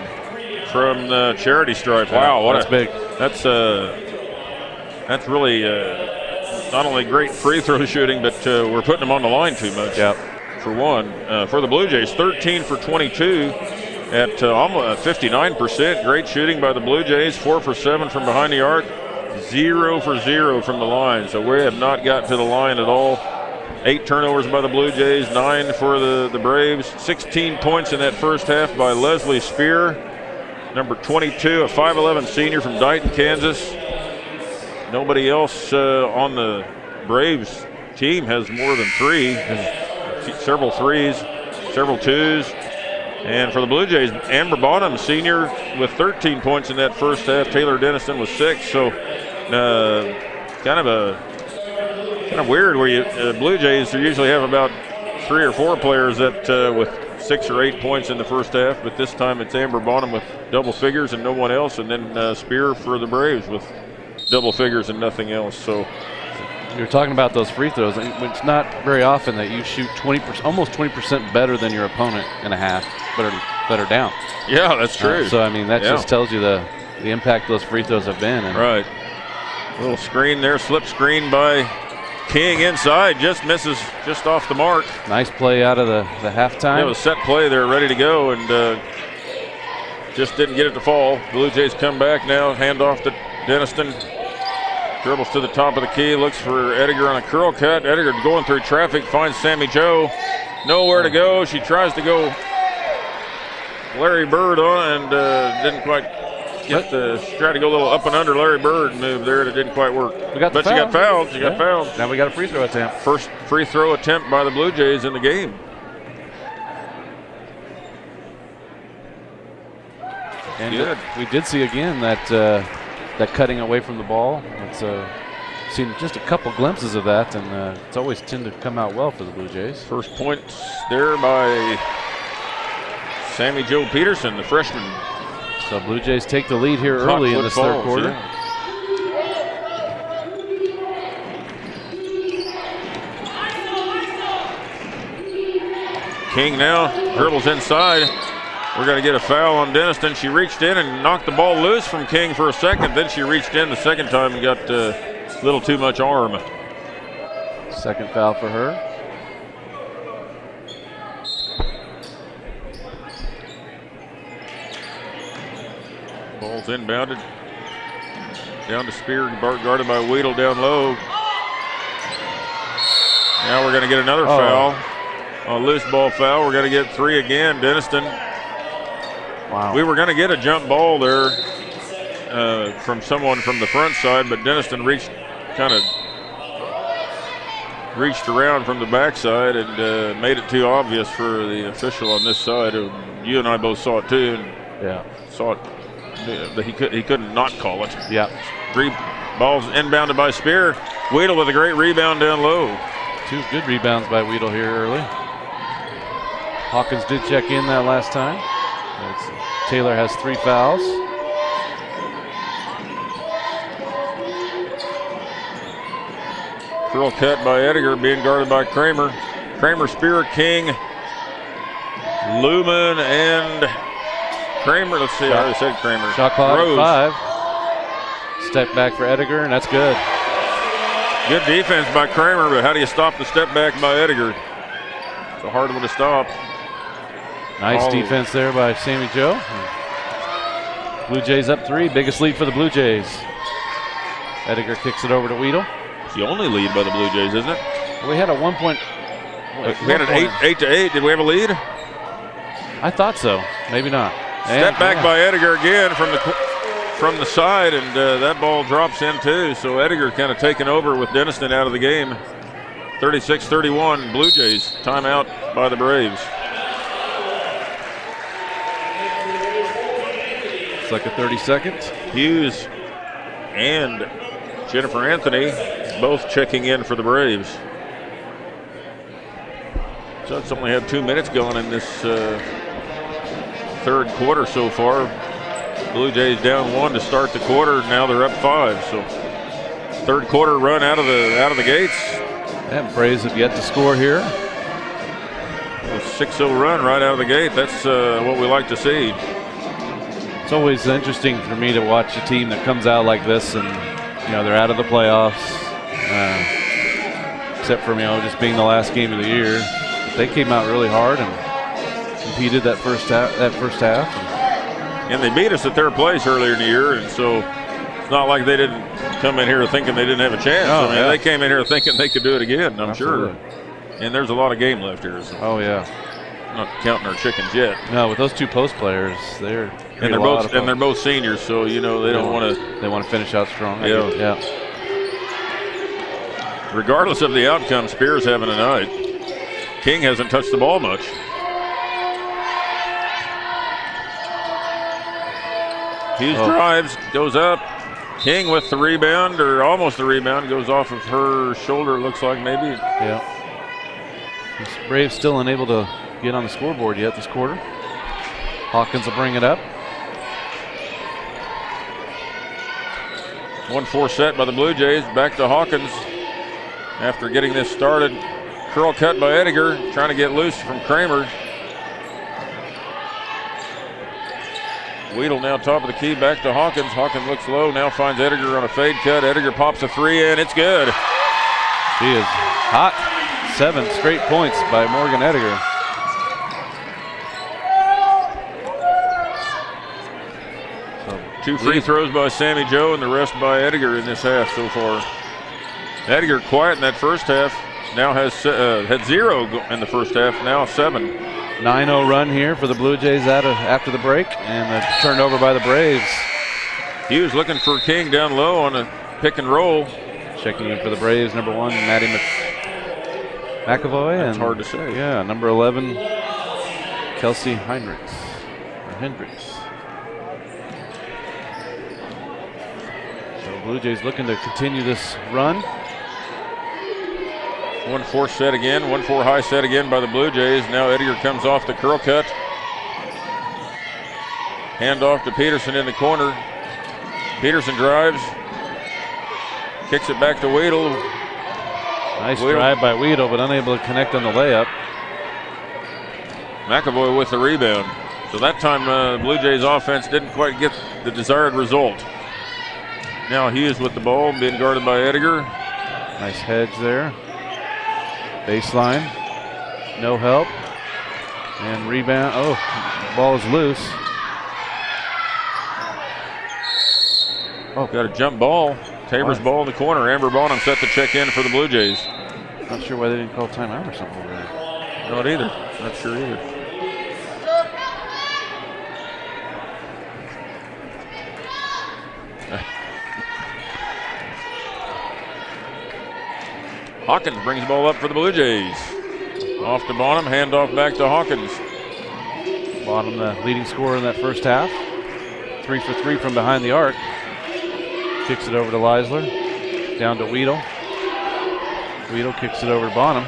from the charity stripe. Wow, that's big. That's really not only great free throw shooting, but we're putting them on the line too much. Yep. For one, for the Blue Jays, 13 for 22 at almost 59%. Great shooting by the Blue Jays. 4 for 7 from behind the arc, 0 for 0 from the line. So we have not gotten to the line at all. 8 turnovers by the Blue Jays, 9 for the Braves. 16 points in that first half by Leslie Spear, number 22, a 5'11 senior from Dighton, Kansas. Nobody else on the Braves team has more than 3. Several 3s, several 2s. And for the Blue Jays, Amber Bonham, senior, with 13 points in that first half. Taylor Denniston with 6. So kind of weird where you Blue Jays usually have about 3 or 4 players that with 6 or 8 points in the first half, but this time it's Amber Bonham with double figures and no one else, and then Spear for the Braves with double figures and nothing else. So you're talking about those free throws. It's not very often that you shoot 20%, almost 20% better than your opponent in a half, better down. Yeah, that's true. So I mean that just tells you the impact those free throws have been. And right. Little screen there, slip screen by King inside, just misses just off the mark. Nice play out of the halftime. It was a set play there, ready to go, and just didn't get it to fall. Blue Jays come back now, hand off to Denniston. Dribbles to the top of the key, looks for Ediger on a curl cut. Ediger going through traffic, finds Sammy Joe. Nowhere to go. She tries to go Larry Bird on and didn't quite get tried to go a little up and under Larry Bird move there. That didn't quite work. She got fouled. She got fouled. Now we got a free throw attempt. First free throw attempt by the Blue Jays in the game. And we did see again that cutting away from the ball. It's seen just a couple glimpses of that, and it's always tend to come out well for the Blue Jays. First points there by Sammy Joe Peterson, the freshman. So Blue Jays take the lead here early in this third quarter. Yeah. King now dribbles inside. We're going to get a foul on Denniston. She reached in and knocked the ball loose from King for a second. Then she reached in the second time and got a little too much arm. Second foul for her. Ball's inbounded. Down to Spear, guarded by Weedle down low. Now we're going to get another foul. A loose ball foul. We're going to get 3 again. Denniston. Wow. We were going to get a jump ball there from someone from the front side, but Denniston reached around from the backside and made it too obvious for the official on this side. You and I both saw it too. And saw it, but he couldn't not call it. Yeah. 3 balls inbounded by Spear. Weedle with a great rebound down low. 2 good rebounds by Weedle here early. Hawkins did check in that last time. Taylor has 3 fouls. Curl cut by Ediger, being guarded by Kramer. Kramer, Spear, King, Lumen, and Kramer. Let's see, I already said Kramer. Shot clock Rose. 5. Step back for Ediger, and that's good. Good defense by Kramer, but how do you stop the step back by Ediger? It's a hard one to stop. Nice defense there by Sammy Joe. Blue Jays up 3, biggest lead for the Blue Jays. Ediger kicks it over to Weedle. It's the only lead by the Blue Jays, isn't it? We had a 1 point. We had an 8-8. Did we have a lead? I thought so. Maybe not. Step back by Ediger again from the side, and that ball drops in too. So Ediger kind of taking over with Denniston out of the game. 36-31, Blue Jays. Timeout by the Braves. It's like a 30 seconds. Hughes and Jennifer Anthony both checking in for the Braves. So it's only had 2 minutes going in this third quarter so far. Blue Jays down 1 to start the quarter. Now they're up 5. So third quarter run out of the gates. And Braves have yet to score here. A 6-0 run right out of the gate. That's what we like to see. It's always interesting for me to watch a team that comes out like this, and they're out of the playoffs, except for just being the last game of the year. But they came out really hard and competed that first half. And they beat us at their place earlier in the year, and so it's not like they didn't come in here thinking they didn't have a chance. Oh, They came in here thinking they could do it again, I'm Absolutely. sure. And there's a lot of game left here. So Oh yeah. not counting our chickens yet. No, with those two post players, they're both seniors, so they don't want to. They want to finish out strong. Yeah. Regardless of the outcome, Spears having a night. King hasn't touched the ball much. Hughes drives, goes up. King with the rebound, or almost the rebound, goes off of her shoulder, it looks like maybe. Yeah. This Braves still unable to get on the scoreboard yet this quarter. Hawkins will bring it up. 1-4 set by the Blue Jays. Back to Hawkins after getting this started. Curl cut by Ediger, trying to get loose from Kramer. Weedle now top of the key, back to Hawkins. Hawkins looks low, now finds Ediger on a fade cut. Ediger pops a 3 and it's good. She is hot. 7 straight points by Morgan Ediger. So 2 free throws by Sammy Joe and the rest by Ediger in this half so far. Ediger quiet in that first half. Now has had 0 in the first half, now 7. 9-0 run here for the Blue Jays after the break, and a turnover by the Braves. Hughes looking for King down low on a pick and roll. Checking in for the Braves, number 1, Maddie McAvoy. That's hard to say. Yeah, number 11, Kelsey Hendricks. So Blue Jays looking to continue this run. 1-4 set again, 1-4 high set again by the Blue Jays. Now Ediger comes off the curl cut. Hand off to Peterson in the corner. Peterson drives. Kicks it back to Weedle. Nice drive by Weedle, but unable to connect on the layup. McAvoy with the rebound. So that time Blue Jays offense didn't quite get the desired result. Now Hughes with the ball, being guarded by Ediger. Nice hedge there. Baseline, no help, and rebound. Oh, ball is loose. Oh, got a jump ball. Tabor's ball in the corner. Amber Bonham set to check in for the Blue Jays. Not sure why they didn't call timeout or something over there. Not either. Not sure either. Hawkins brings the ball up for the Blue Jays. Off to Bonham, handoff back to Hawkins. Bonham, the leading scorer in that first half. 3 for 3 from behind the arc. Kicks it over to Leisler. Down to Weedle. Weedle kicks it over to Bonham.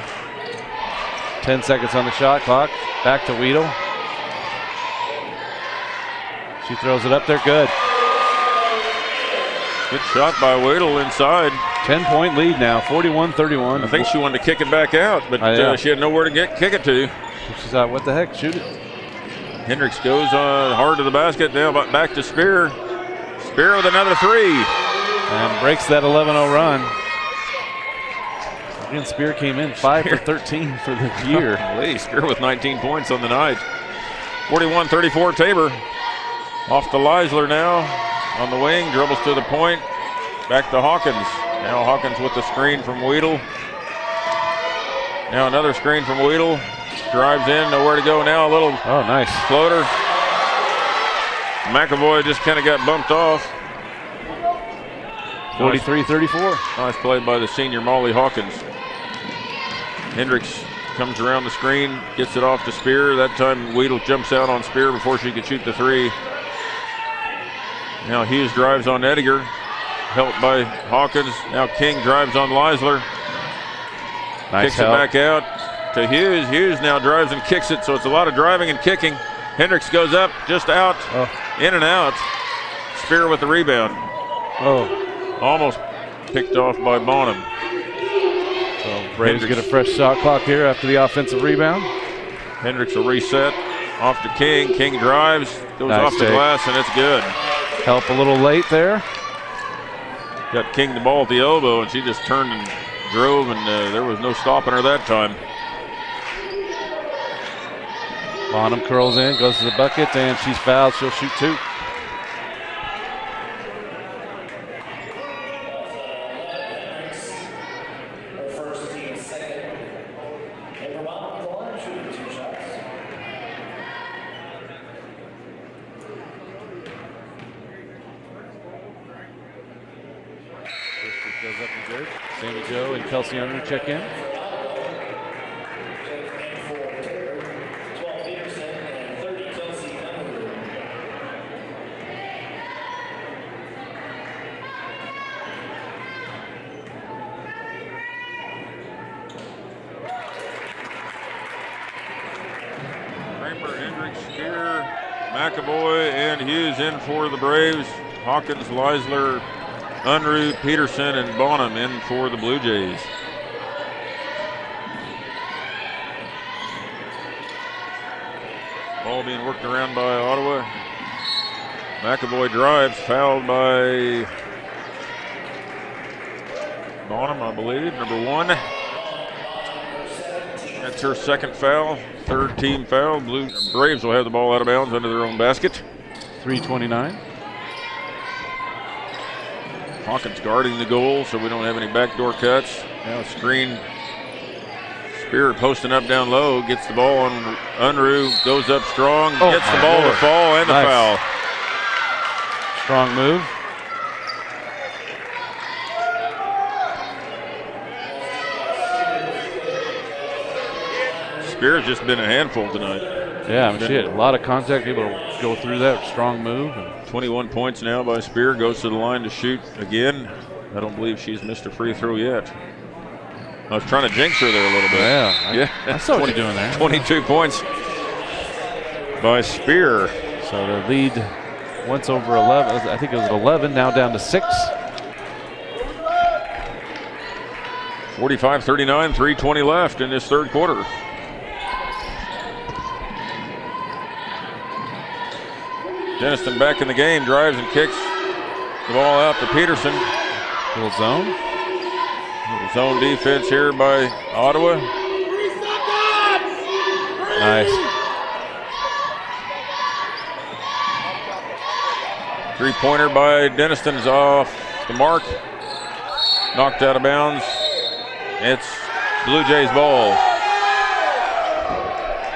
10 seconds on the shot clock. Back to Weedle. She throws it up there, good. Good shot by Weedle inside. 10-point lead now, 41-31. I think she wanted to kick it back out, but she had nowhere to kick it to. She thought, what the heck, shoot it. Hendricks goes hard to the basket, now back to Spear. Spear with another 3. And breaks that 11-0 run. Again, Spear came in 5 for 13 for the year. Spear with 19 points on the night. 41-34 Tabor. Off to Leisler now on the wing, dribbles to the point. Back to Hawkins. Now Hawkins with the screen from Weedle. Now another screen from Weedle. Drives in, nowhere to go now. A little nice floater. McAvoy just kind of got bumped off. 43-34. Nice play by the senior Molly Hawkins. Hendricks comes around the screen, gets it off to Spear. That time Weedle jumps out on Spear before she could shoot the 3. Now Hughes drives on Ediger. Helped by Hawkins. Now King drives on Leisler. Nice kicks help. it back out to Hughes. Hughes now drives and kicks it, so it's a lot of driving and kicking. Hendricks goes up, just out, in and out. Spear with the rebound. Oh. Almost picked off by Bonham. So Braves get a fresh shot clock here after the offensive rebound. Hendricks will reset. Off to King. King drives. Goes Nice off the take. glass, and it's good. Help a little late there. Got King the ball at the elbow, and she just turned and drove, and there was no stopping her that time. Bonham curls in, goes to the bucket, and she's fouled. She'll shoot 2. Goes up and good. Sammy Joe and Kelsey Unruh check in. Kramer, Hendricks, Spear, McAvoy, and Hughes in for the Braves. Hawkins, Leisler, Unruh, Peterson, and Bonham in for the Blue Jays. Ball being worked around by Ottawa. McAvoy drives, fouled by Bonham, I believe, number 1. That's her second foul, third team foul. Braves will have the ball out of bounds under their own basket. 3:29. Hawkins guarding the goal so we don't have any backdoor cuts. Now screen. Spear posting up down low, gets the ball on Unruh, goes up strong, gets the ball to fall, and the foul. Strong move. Spear's just been a handful tonight. Yeah, I mean, she had a lot of contact, able to go through that strong move. 21 points now by Spear, goes to the line to shoot again. I don't believe she's missed a free throw yet. I was trying to jinx her there a little bit. Yeah, I saw what you're doing there. 22 points by Spear. So the lead once over 11, I think it was 11, now down to 6. 45-39, 3:20 left in this third quarter. Denniston back in the game, drives and kicks the ball out to Peterson. Little zone. Little zone defense here by Ottawa. Nice. Three-pointer by Denniston's off the mark. Knocked out of bounds. It's Blue Jays ball.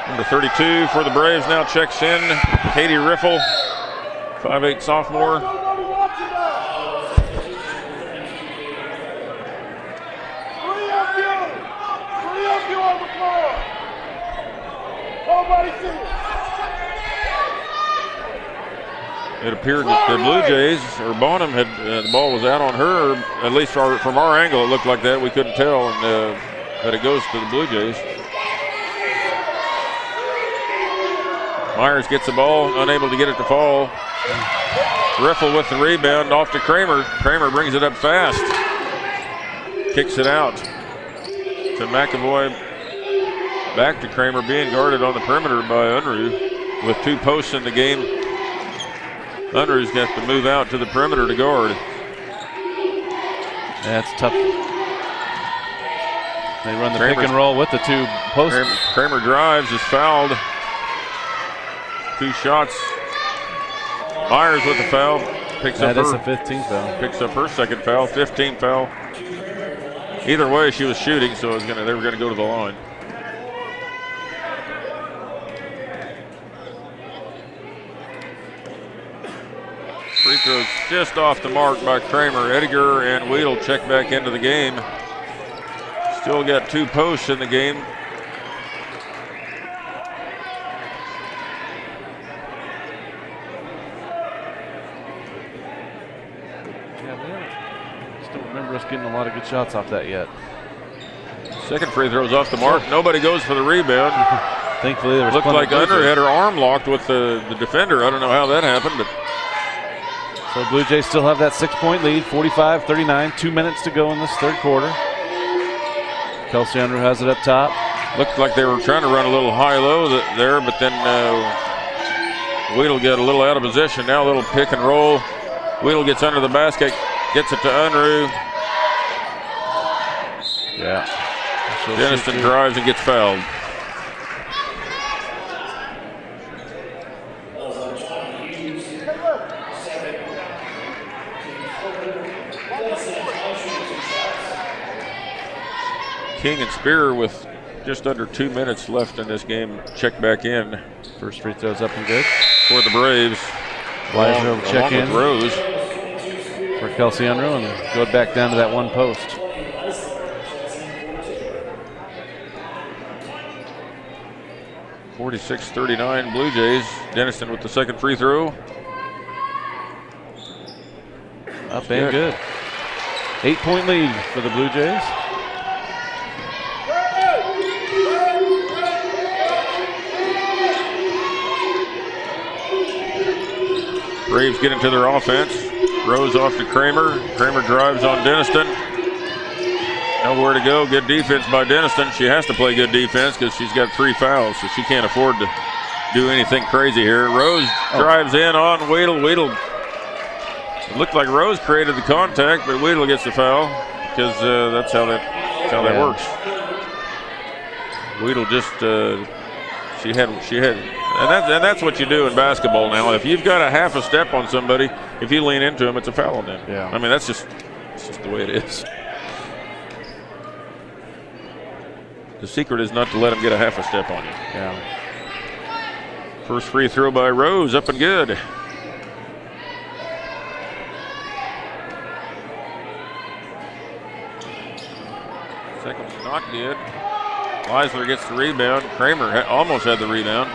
Number 32 for the Braves now checks in. Katie Riffle, 5'8" sophomore. It appeared that the Blue Jays, or Bonham, had the ball was out on her, or at least from our angle it looked like that. We couldn't tell, and but it goes to the Blue Jays. Myers gets the ball, unable to get it to fall. Riffle with the rebound, off to Kramer. Kramer brings it up fast. Kicks it out to McAvoy. Back to Kramer, being guarded on the perimeter by Unruh. With 2 posts in the game, Unruh's got to move out to the perimeter to guard. That's tough. They run the pick and roll with the 2 posts. Kramer drives, is fouled. 2 shots. Myers with the foul. Picks up That's her. a 15th foul. Picks up her second foul, 15th foul. Either way, she was shooting, so they were going to go to the line. Free throws just off the mark by Kramer. Edgar and Weedle check back into the game. Still got 2 posts in the game. Remember us getting a lot of good shots off that yet. Second free throw's off the mark. Nobody goes for the rebound. Thankfully, there was looked like Unruh had her arm locked with the defender. I don't know how that happened, but so So Blue Jays still have that 6-point lead, 45-39, 2 minutes to go in this third quarter. Kelsey Unruh has it up top. Looked like they were trying to run a little high-low there, but then Weedle got a little out of position. Now a little pick and roll. Weedle gets under the basket, gets it to Unruh. Yeah. Denniston drives and gets fouled. King and Spear with just under 2 minutes left in this game check back in. First free throw's up and good for the Braves. Liza will check in. Rose for Kelsey Unruh and go back down to that one post. (46-39) Blue Jays. Denniston with the second free throw. Up and good. 8-point lead for the Blue Jays. Braves get into their offense. Rose off to Kramer. Kramer drives on Denniston. Nowhere to go. Good defense by Denniston. She has to play good defense because she's got 3 fouls, so she can't afford to do anything crazy here. Rose drives in on Weedle. Weedle. It looked like Rose created the contact, but Weedle gets the foul because that's how that works. Weedle just she had. And that's what you do in basketball now. If you've got a half a step on somebody, if you lean into them, it's a foul on them. Yeah. I mean, it's just the way it is. The secret is not to let them get a half a step on you. Yeah. First free throw by Rose, up and good. Second one's not good. Leisler gets the rebound. Kramer almost had the rebound.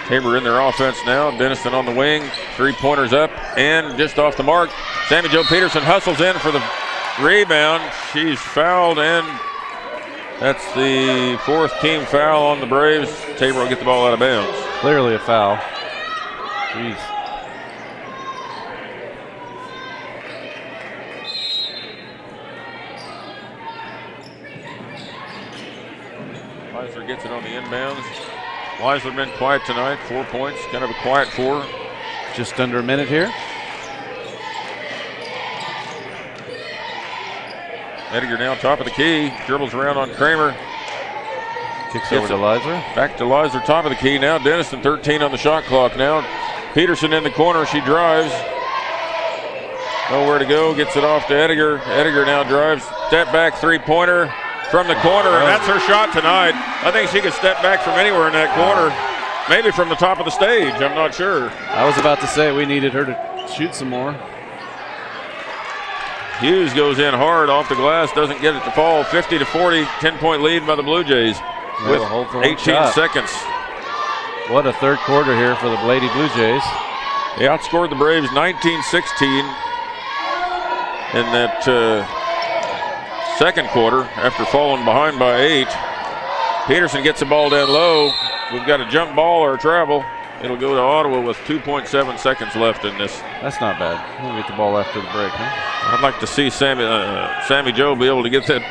Tabor in their offense now. Denniston on the wing. 3-pointers up and just off the mark. Sammy Jo Peterson hustles in for the rebound. She's fouled, and that's the 4th team foul on the Braves. Tabor will get the ball out of bounds. Clearly a foul. Jeez. Leisler gets it on the inbounds. Leisler been quiet tonight, 4 points, kind of a quiet 4. Just under a minute here. Ediger now top of the key, dribbles around on Kramer. Kicks over to Leisler. Back to Leisler, top of the key now. Denniston 13 on the shot clock now. Peterson in the corner, she drives. Nowhere to go, gets it off to Ediger. Ediger now drives, step back 3-pointer. From the corner, and that's her shot tonight. I think she could step back from anywhere in that corner. Maybe from the top of the stage, I'm not sure. I was about to say we needed her to shoot some more. Hughes goes in hard off the glass, doesn't get it to fall. 50-40, 10-point lead by the Blue Jays with 18 seconds. What a third quarter here for the Lady Blue Jays. They outscored the Braves 19-16 in that second quarter after falling behind by 8. Peterson gets the ball down low. We've got a jump ball or a travel. It'll go to Ottawa with 2.7 seconds left in this. That's not bad. We'll get the ball after the break, huh? I'd like to see Sammy Jo be able to get that,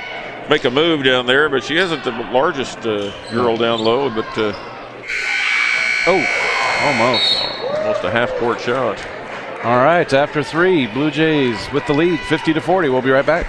make a move down there, but she isn't the largest girl down low. But almost a half-court shot. All right, after 3, Blue Jays with the lead, 50-40. We'll be right back.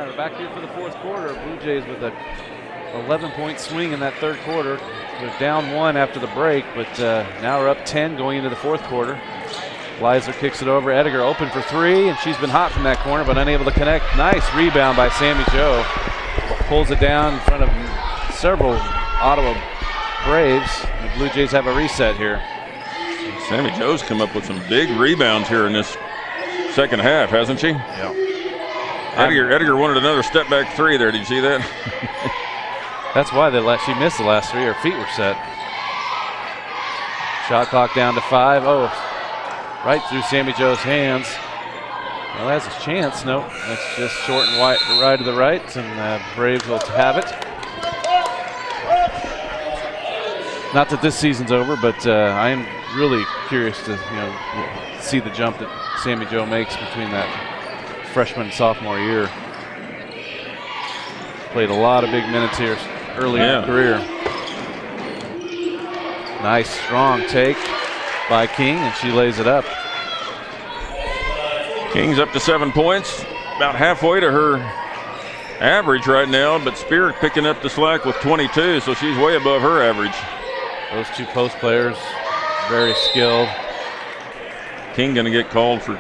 right, we're back here for the fourth quarter. Blue Jays with a 11-point swing in that third quarter. They're down 1 after the break, but now we're up 10 going into the fourth quarter. Leisler kicks it over. Ediger open for 3, and she's been hot from that corner, but unable to connect. Nice rebound by Sammy Jo. Pulls it down in front of several Ottawa Braves. The Blue Jays have a reset here. Sammy Jo's come up with some big rebounds here in this second half, hasn't she? Yeah. Ediger wanted another step back 3 there. Did you see that? That's why she missed the last 3. Her feet were set. Shot clock down to 5. Oh, right through Sammy Jo's hands. Well, that's a chance. Nope, that's just short and wide, right to the right, and Braves will have it. Not that this season's over, but I am really curious to see the jump that Sammy Jo makes between that freshman and sophomore year. Played a lot of big minutes here early in her career. Nice strong take by King, and she lays it up. King's up to 7 points, about halfway to her average right now, but Spear picking up the slack with 22, so she's way above her average. Those two post players, very skilled. King going to get called for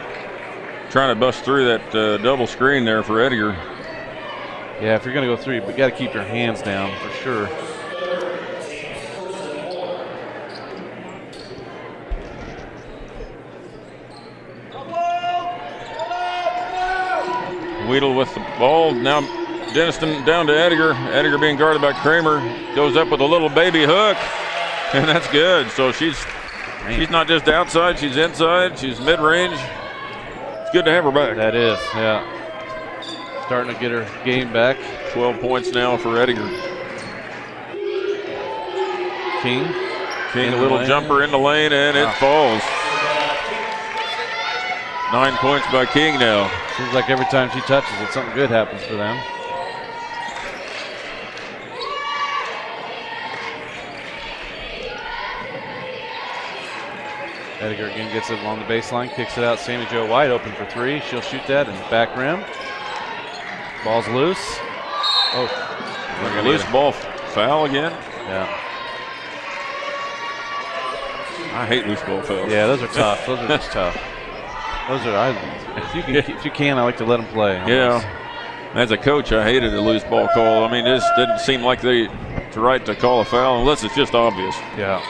trying to bust through that double screen there for Ediger. Yeah, if you're going to go 3, but you got to keep your hands down for sure. Weedle with the ball. Now Denniston down to Ediger. Ediger being guarded by Kramer. Goes up with a little baby hook, and that's good. So she's not just outside, she's inside, she's mid-range. It's good to have her back. That is, yeah. Starting to get her game back. 12 points now for Ediger. King a little jumper in the lane, and it falls. 9 points by King now. Seems like every time she touches it, something good happens for them. Ediger again gets it along the baseline, kicks it out. Sammy Jo wide open for 3. She'll shoot that in the back rim. Ball's loose. Oh, loose ball foul again. Yeah. I hate loose ball fouls. Yeah, those are tough. Those are just tough. Those are, if you can, I like to let them play. Yeah. As a coach, I hated a loose ball call. I mean, this didn't seem like it's right to call a foul unless it's just obvious. Yeah.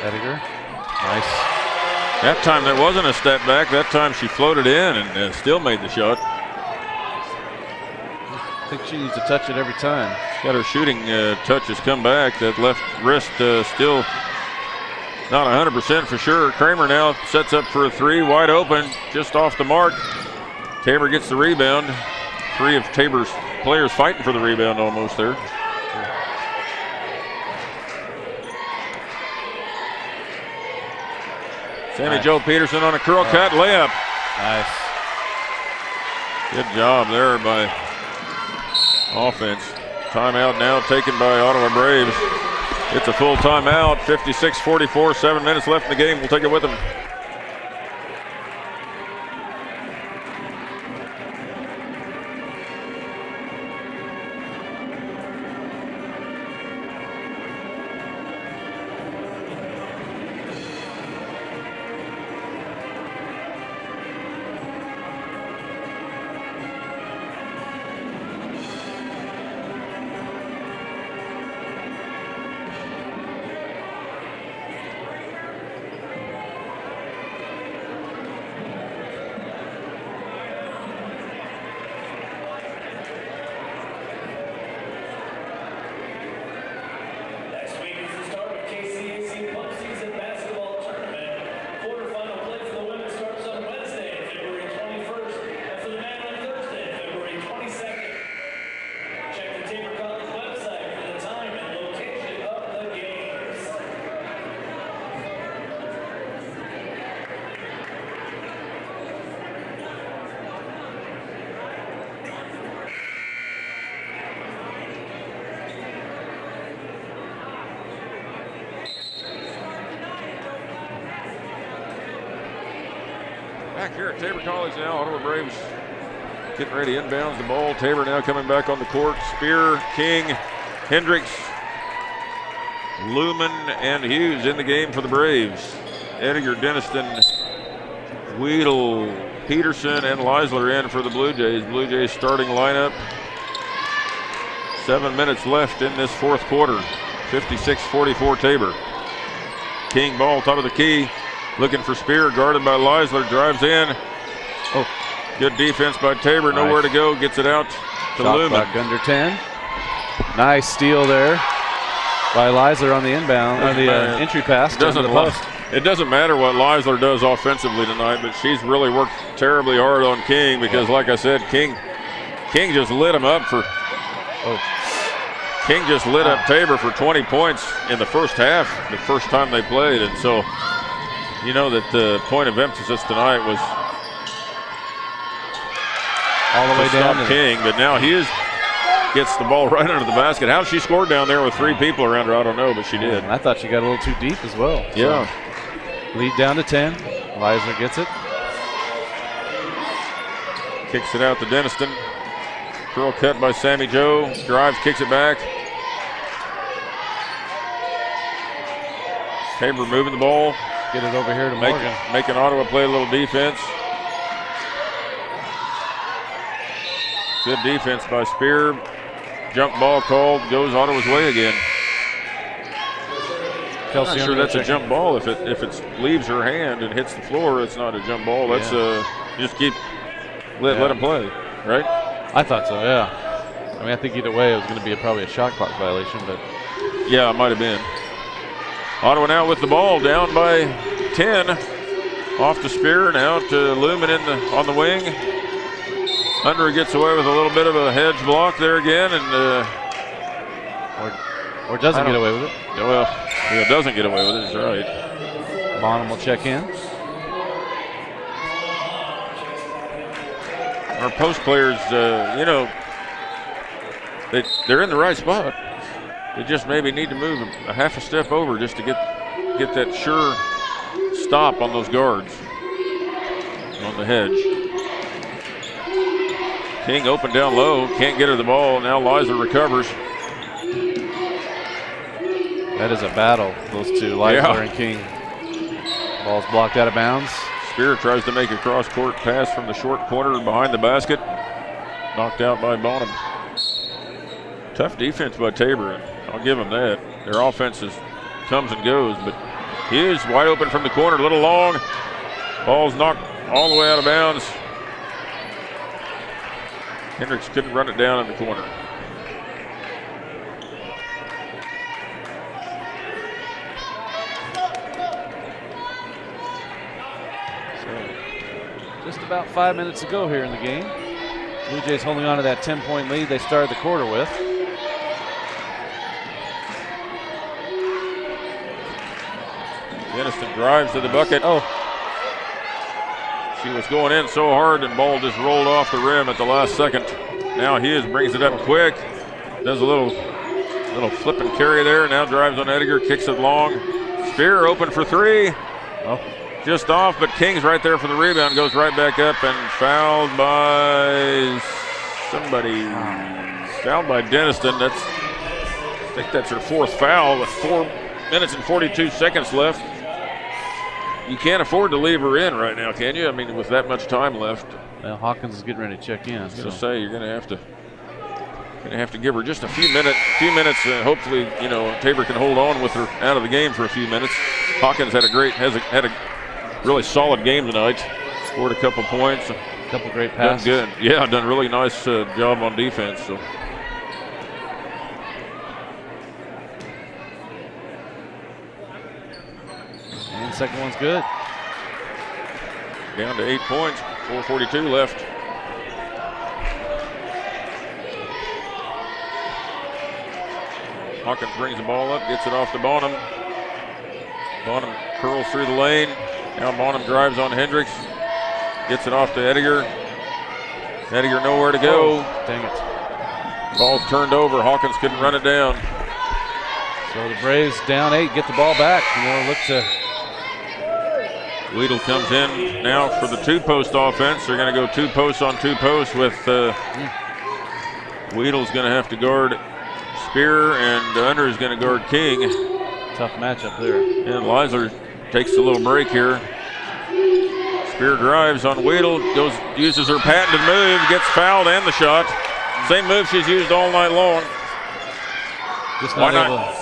Ediger. Nice. That time there wasn't a step back. That time she floated in and still made the shot. I think she needs to touch it every time. Got her shooting touches come back. That left wrist still not 100% for sure. Kramer now sets up for a 3, wide open, just off the mark. Tabor gets the rebound. 3 of Tabor's players fighting for the rebound almost there. Sammy Jo Peterson on a curl cut layup. Nice. Good job there by offense. Timeout now taken by Ottawa Braves. It's a full timeout. 56-44, 7 minutes left in the game. We'll take it with them. Back here at Tabor College now, Ottawa Braves getting ready to inbounds the ball. Tabor now coming back on the court. Spear, King, Hendricks, Lumen, and Hughes in the game for the Braves. Edgar, Denniston, Weedle, Peterson, and Leisler in for the Blue Jays. Blue Jays starting lineup. 7 minutes left in this fourth quarter. 56-44 Tabor. King ball top of the key. Looking for Spear, guarded by Leisler, drives in. Oh, good defense by Tabor, nice. Nowhere to go, gets it out to Shot Lumen. Back under 10. Nice steal there by Leisler on the inbound, on the entry pass. It doesn't matter what Leisler does offensively tonight, but she's really worked terribly hard on King because, like I said, King just lit him up for. King just lit up Tabor for 20 points in the first half, the first time they played, and so. You know that the point of emphasis tonight was all the way down to King, but now Hughes gets the ball right under the basket. How she scored down there with 3 people around her, I don't know, but she did. I thought she got a little too deep as well. Yeah. So, lead down to 10. Leisler gets it. Kicks it out to Denniston. Curl cut by Sammy Joe. Drives, kicks it back. Tabor moving the ball. Get it over here to Morgan. Making Ottawa play a little defense. Good defense by Spear. Jump ball called. Goes Ottawa's way again. I'm not sure that's a jump ball. If it leaves her hand and hits the floor, it's not a jump ball. That's just let them play, right? I thought so, yeah. I mean, I think either way it was going to be probably a shot clock violation, but. Yeah, it might have been. Ottawa now with the ball, down by 10. Off to Spear, now to Lumen on the wing. Hunter gets away with a little bit of a hedge block there again, and or doesn't get away with it. Well, yeah, doesn't get away with it. That's right. Bonham will check in. Our post players, they're in the right spot. They just maybe need to move a half a step over just to get that sure stop on those guards on the hedge. King open down low, can't get her the ball. Now Leisler recovers. That is a battle, those two, Leisler and King. Ball's blocked out of bounds. Spear tries to make a cross-court pass from the short corner behind the basket. Knocked out by Bonham. Tough defense by Tabor. I'll give them that. Their offense comes and goes, but Hughes wide open from the corner, a little long. Ball's knocked all the way out of bounds. Hendricks couldn't run it down in the corner. So, just about 5 minutes to go here in the game. Blue Jays holding on to that 10-point lead they started the quarter with. Denniston drives to the bucket. She was going in so hard and ball just rolled off the rim at the last second. Now Hughes brings it up quick. Does a little flip and carry there. Now drives on Edgar, kicks it long. Spear open for 3. Just off, but King's right there for the rebound. Goes right back up and fouled by somebody. Fouled by Denniston. I think that's her 4th foul with 4 minutes and 42 seconds left. You can't afford to leave her in right now, can you? I mean, with that much time left. Well, Hawkins is getting ready to check in. I was going to say you're going to have to give her just a few minutes. Hopefully, Tabor can hold on with her out of the game for a few minutes. Hawkins had a really solid game tonight. Scored a couple points. A couple great passes. Done good. Yeah, done really nice job on defense. So. And second one's good. Down to 8 points. 4:42 left. Hawkins brings the ball up, gets it off to Bonham. Bonham curls through the lane. Now Bonham drives on Hendricks. Gets it off to Edgar. Edgar nowhere to go. Dang it. Ball's turned over. Hawkins couldn't run it down. So the Braves down 8, get the ball back. Look to Weedle comes in now for the two-post offense. They're going to go two posts on two posts with Weedle's going to have to guard Spear, and Under is going to guard King. Tough matchup there. And Leisler takes a little break here. Spear drives on Weedle, uses her patented move, gets fouled and the shot. Same move she's used all night long. Just Why not not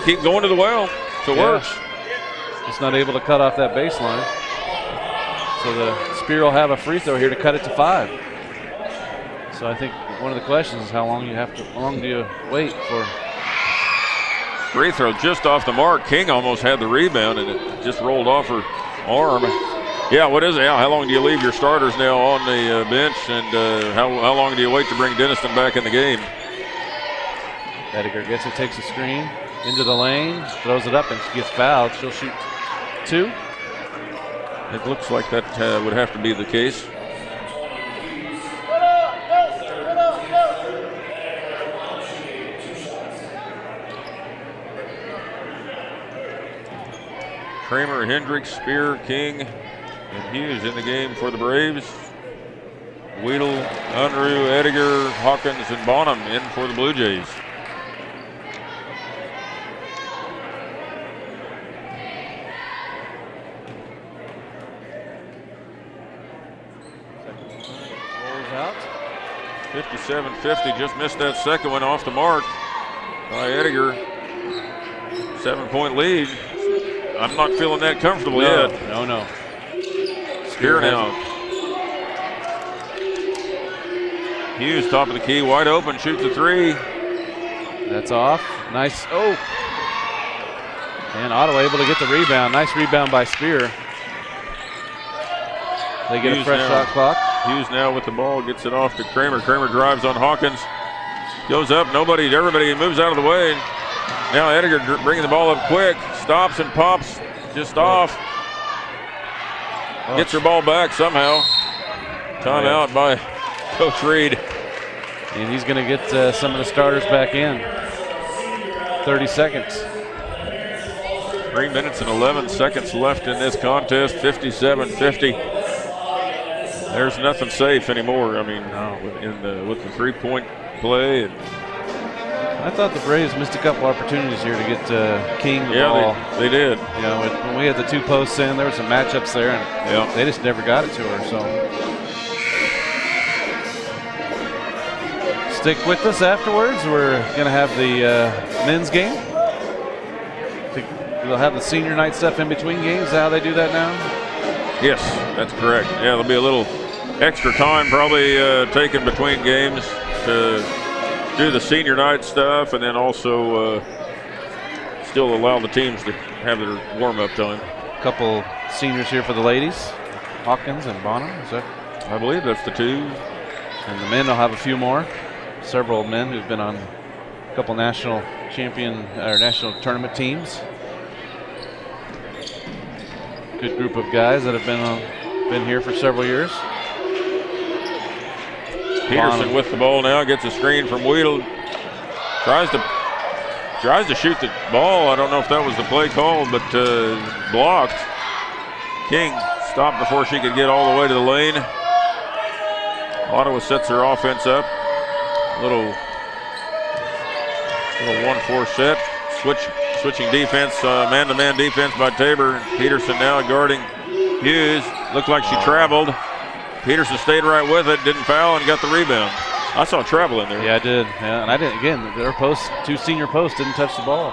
keep going to the well if it works? Just not able to cut off that baseline. So the Spear will have a free throw here to cut it to 5. So I think one of the questions is how long do you wait for? Free throw just off the mark. King almost had the rebound and it just rolled off her arm. Yeah, what is it? How long do you leave your starters now on the bench, and how long do you wait to bring Denniston back in the game? Ediger gets it, takes a screen into the lane, throws it up, and she gets fouled. She'll shoot 2. It looks like that would have to be the case. Kramer, Hendricks, Spear, King, and Hughes in the game for the Braves. Weedle, Unruh, Ediger, Hawkins, and Bonham in for the Blue Jays. Rolls out. 57-50, just missed that second one off the mark by Ediger. 7-point lead. I'm not feeling that comfortable yet. No. Spear now. Hughes, top of the key, wide open, shoots a 3. That's off. Nice. Oh. And Ottawa able to get the rebound. Nice rebound by Spear. They get Hughes a fresh now. shot clock. Hughes now with the ball, gets it off to Kramer. Kramer drives on Hawkins. Goes up, everybody moves out of the way. Now Ediger bringing the ball up quick. Stops and pops just off. Gets her ball back somehow. Timeout by Coach Reed. And he's going to get some of the starters back in. 30 seconds. 3 minutes and 11 seconds left in this contest. 57-50. There's nothing safe anymore. I mean, with the three-point play. I thought the Braves missed a couple opportunities here to get King the ball. Yeah, they did. You know, when we had the two posts in, there were some matchups there, and they just never got it to her. So stick with us afterwards. We're going to have the men's game. They'll have the senior night stuff in between games. Is that how they do that now? Yes, that's correct. Yeah, there'll be a little extra time probably taken between games to do the senior night stuff, and then also still allow the teams to have their warm-up time. A couple seniors here for the ladies, Hawkins and Bonham. Is that? I believe that's the 2. And the men will have a few more. Several men who've been on a couple national national tournament teams. Good group of guys that have been here for several years. Peterson with the ball now, gets a screen from Weedle. Tries to shoot the ball. I don't know if that was the play call, but blocked. King stopped before she could get all the way to the lane. Ottawa sets their offense up. Little 1-4 set. Switching defense, man-to-man defense by Tabor. Peterson now guarding Hughes. Looked like she traveled. Peterson stayed right with it, didn't foul, and got the rebound. I saw travel in there. Yeah, I did. Yeah, and I didn't. Again, their posts, 2 senior posts didn't touch the ball.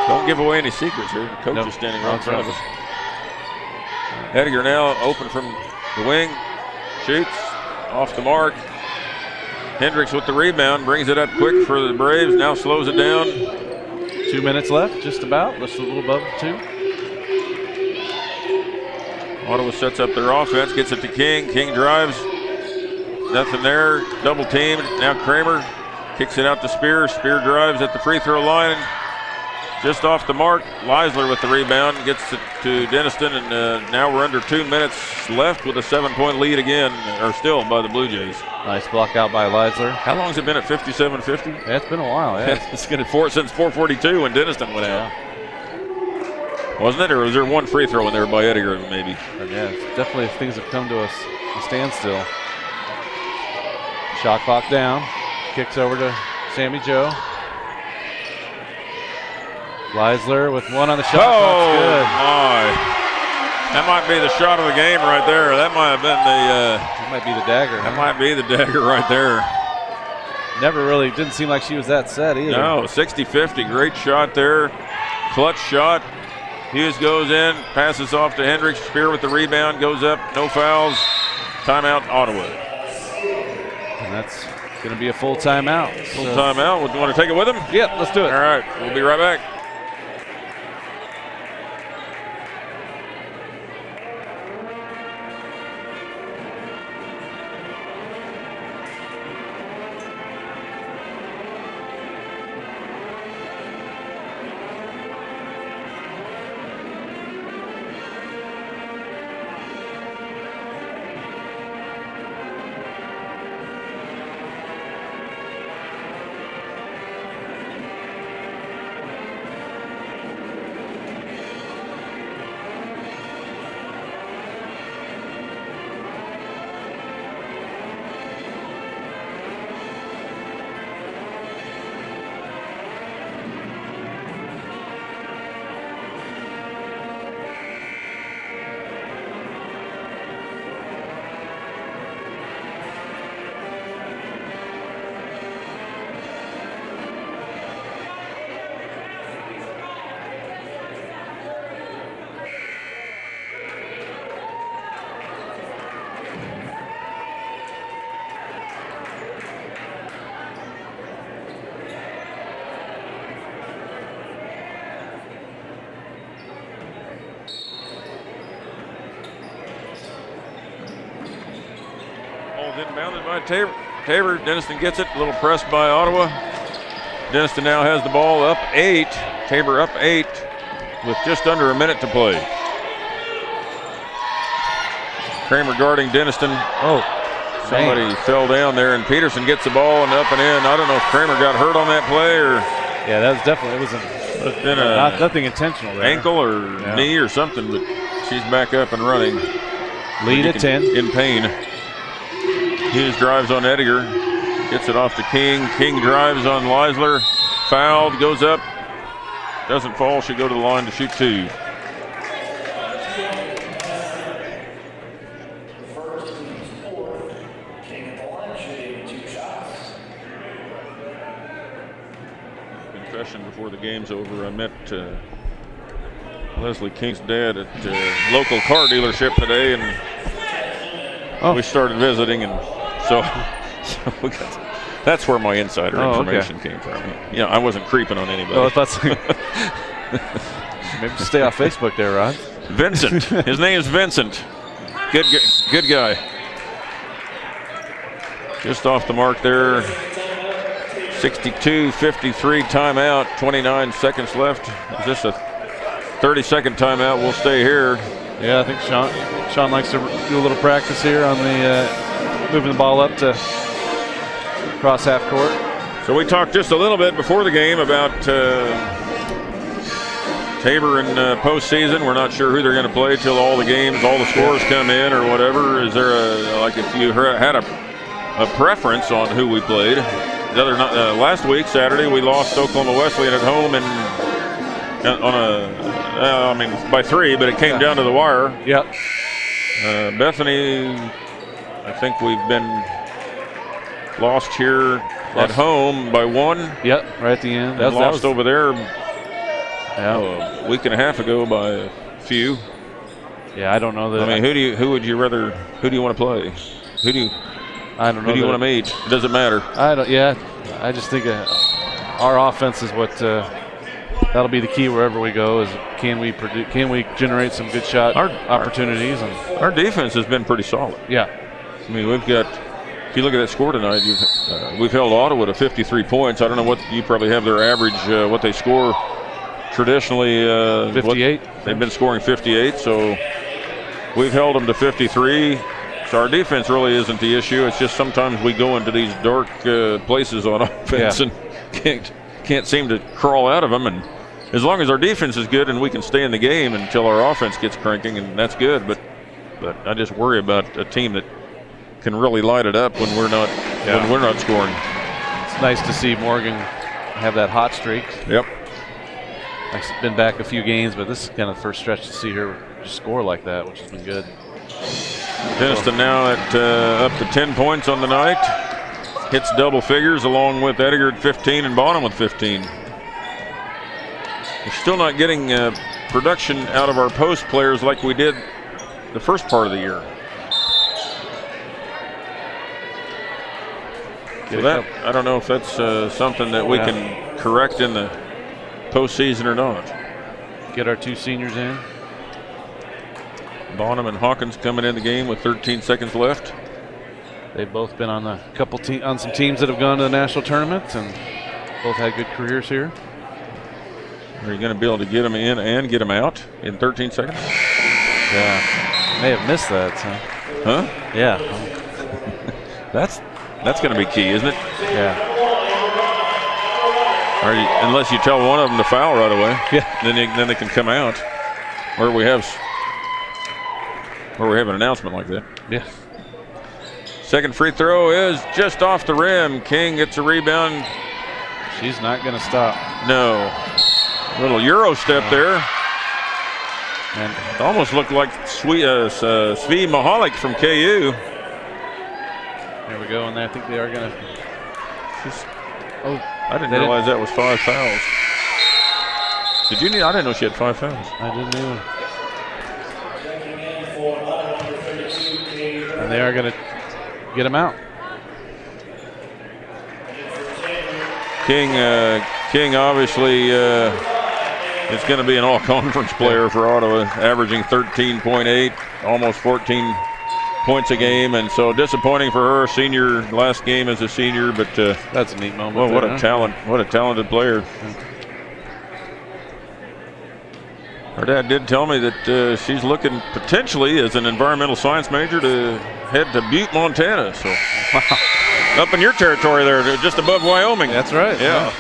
Don't give away any secrets here. The coach is standing right in front of us. Ediger now open from the wing. Shoots off the mark. Hendricks with the rebound, brings it up quick for the Braves, now slows it down. 2 minutes left, just about, just a little above 2. Ottawa sets up their offense, gets it to King. King drives, nothing there, double teamed. Now Kramer kicks it out to Spear. Spear drives at the free throw line, just off the mark. Leisler with the rebound, gets it to Denniston, and now we're under 2 minutes left with a 7-point lead again, or still by the Blue Jays. Nice block out by Leisler. How long has it been at 57-50? Yeah, it's been a while. Yeah, It's been since 4:42 when Denniston went out. Wasn't it, or was there one free throw in there by Edgar maybe? Yeah, it's definitely things have come to a standstill. Shot clock down. Kicks over to Sammy Joe. Leisler with one on the shot clock. Oh, Good. my. That might be the shot of the game right there. That might have been That might be the dagger. that might be the dagger right there. Never really didn't seem like she was that set either. No, 60-50. Great shot there. Clutch shot. Hughes goes in, passes off to Hendricks. Spear with the rebound, goes up. No fouls. Timeout, Ottawa. And that's going to be a full timeout. Full timeout. Would you want to take it with him? Yep, let's do it. All right, we'll be right back. Inbounded by Tabor. Denniston gets it. A little press by Ottawa. Denniston now has the ball up 8. Tabor up 8 with just under a minute to play. Kramer guarding Denniston. Oh, somebody fell down there, and Peterson gets the ball and up and in. I don't know if Kramer got hurt on that play or. Yeah, that was definitely, it was nothing intentional there. Ankle or knee or something, but she's back up and running. Lead at 10. In pain. Hughes drives on Edgar, gets it off to King. King drives on Leisler, fouled, goes up, doesn't fall. Should go to the line to shoot 2. Confession before the game's over. I met Leslie King's dad at local car dealership today, and we started visiting, and so we got, that's where my insider information came from. You know, I wasn't creeping on anybody. Oh, that's maybe stay off Facebook there, Rod. Vincent. His name is Vincent. Good guy. Just off the mark there. 62-53 timeout. 29 seconds left. Is this a 30-second timeout? We'll stay here. Yeah, I think Sean likes to do a little practice here on the moving the ball up to cross half court. So we talked just a little bit before the game about Tabor in postseason. We're not sure who they're going to play till all the games, all the scores come in or whatever. Is there if you had a preference on who we played? Last week, Saturday, we lost Oklahoma Wesleyan at home and by 3, but it came down to the wire. Yep. Bethany, I think we've been lost here at home by 1. Yep, right at the end. That lost over there a week and a half ago by a few. Yeah, I don't know that. I mean, who do you want to play? I don't know. Who do you want to meet? It doesn't matter. I just think our offense is what that'll be the key wherever we go. Is can we generate some good shot opportunities? And our defense has been pretty solid. Yeah, I mean, we've got. If you look at that score tonight, we've held Ottawa to 53 points. I don't know what you probably have their average, what they score traditionally 58. They've been scoring 58, so we've held them to 53. So our defense really isn't the issue. It's just sometimes we go into these dark places on offense and can't seem to crawl out of them. And as long as our defense is good and we can stay in the game until our offense gets cranking, and that's good. But I just worry about a team that can really light it up when we're not scoring. It's nice to see Morgan have that hot streak. Yep. I've been back a few games, but this is kind of the first stretch to see her just score like that, which has been good. Denniston now at up to 10 points on the night. Hits double figures along with Edgar at 15 and Bonham with 15. We're still not getting production out of our post players like we did the first part of the year. So that, I don't know if that's something that we can correct in the postseason or not. Get our 2 seniors in. Bonham and Hawkins coming in the game with 13 seconds left. They've both been on on some teams that have gone to the national tournament and both had good careers here. Are you going to be able to get them in and get them out in 13 seconds? Yeah, may have missed that. Huh? Yeah. That's going to be key, isn't it? Yeah. Unless you tell one of them to foul right away. Yeah. Then they can come out. Or we have an announcement like that. Yeah. Second free throw is just off the rim. King gets a rebound. She's not going to stop. No. Little Euro step there. And it almost looked like Svi Mahalik from KU. There we go, and I think they are going to. I didn't realize that was 5 fouls. Did you? I didn't know she had 5 fouls. I didn't either. And they are going to get him out. King obviously is going to be an all-conference player for Ottawa, averaging 13.8, almost 14 points a game, and so disappointing for her. Senior last game as a senior, but that's a neat moment. Well, what a talent! What a talented player. Her dad did tell me that she's looking potentially as an environmental science major to head to Butte, Montana. So up in your territory there, just above Wyoming. That's right. Yeah.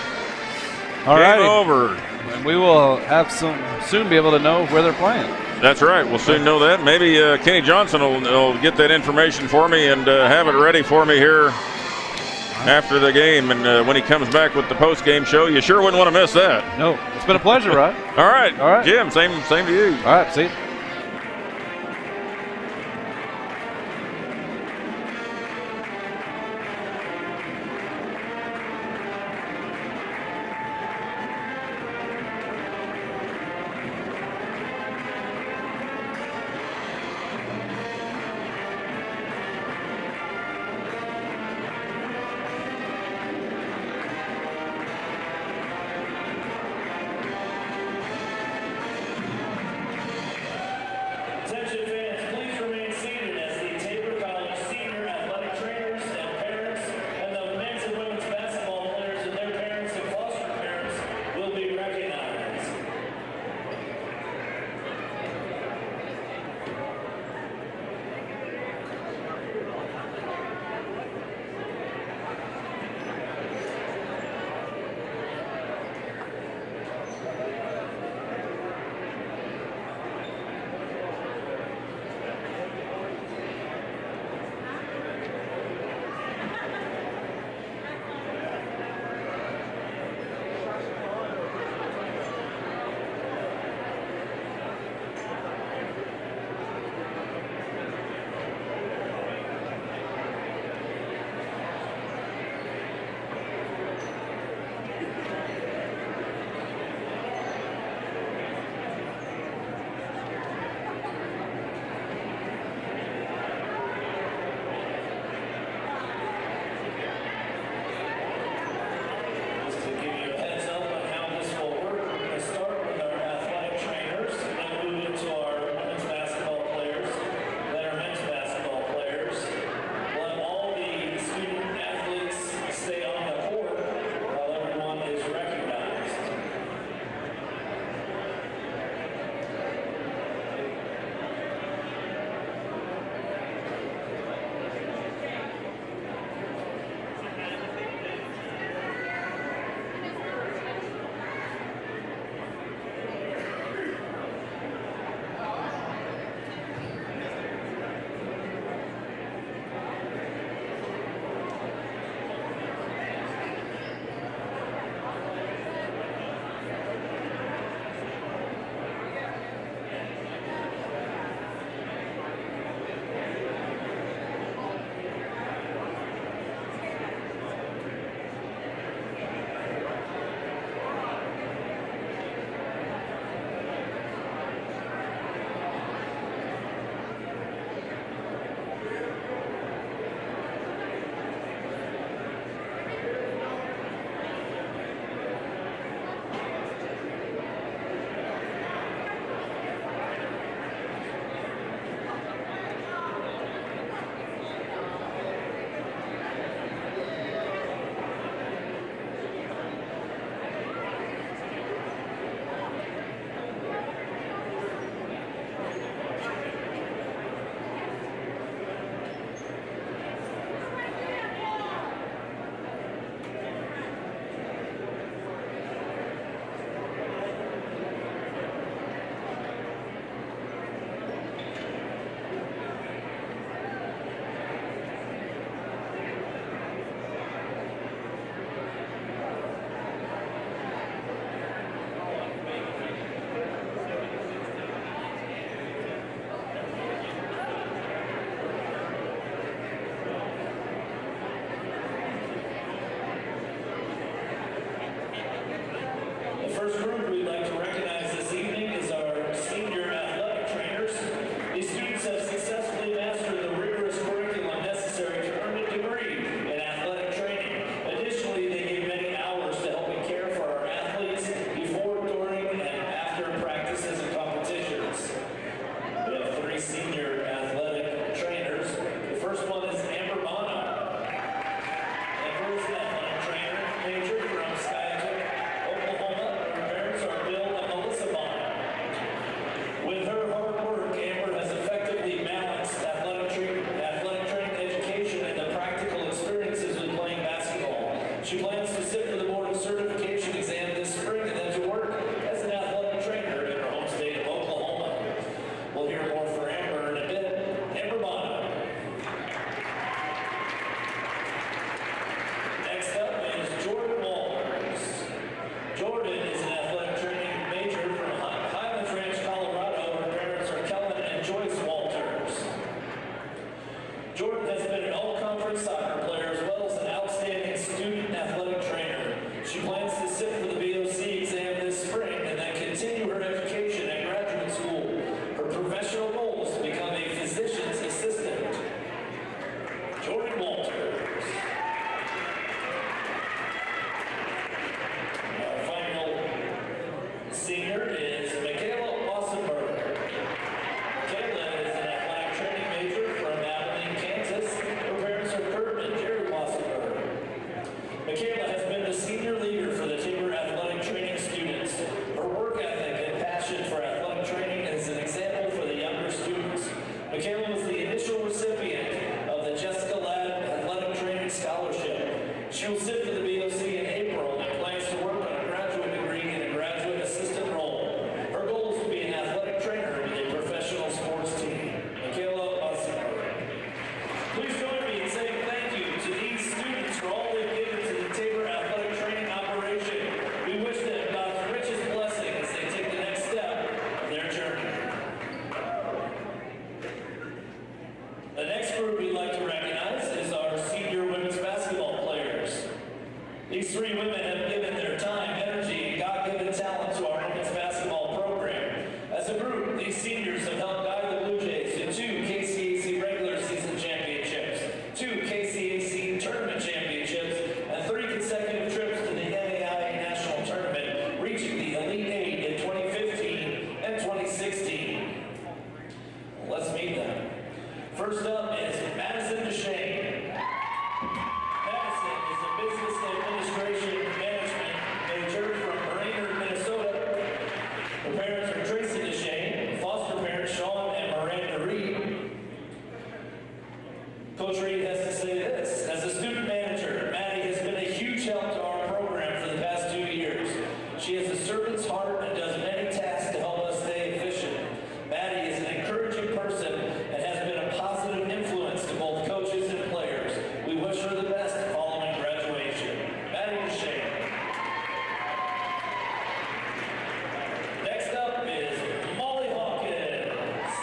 All right. Game over. And we will have soon be able to know where they're playing. That's right. We'll soon know that. Maybe Kenny Johnson will get that information for me and have it ready for me here after the game. And when he comes back with the post-game show, you sure wouldn't want to miss that. No. It's been a pleasure, Rod. All right. All right. Jim, same to you. All right. See you. These three women have given their time, energy, and God-given talent to our women's basketball program. As a group, these seniors have helped guide the Blue Jays to 2 KCAC regular season championships, 2 KCAC tournament championships, and 3 consecutive trips to the NAIA National Tournament, reaching the Elite Eight in 2015 and 2016. Let's meet them. First up is Madison DeShane. Madison is a business administration management major from Brainerd, Minnesota. Her parents are Tracy DeShane, foster parents Sean and Miranda Reed. Coach Reed has to say this: as a student manager, Maddie has been a huge help to our program for the past 2 years. She has a servant's heart and does many tasks to help us stay efficient. Maddie is an encouraging person and has been a positive influence to both coaches and players. We wish her the best following graduation. Maddie DeShane. Next up is Molly Hawkins.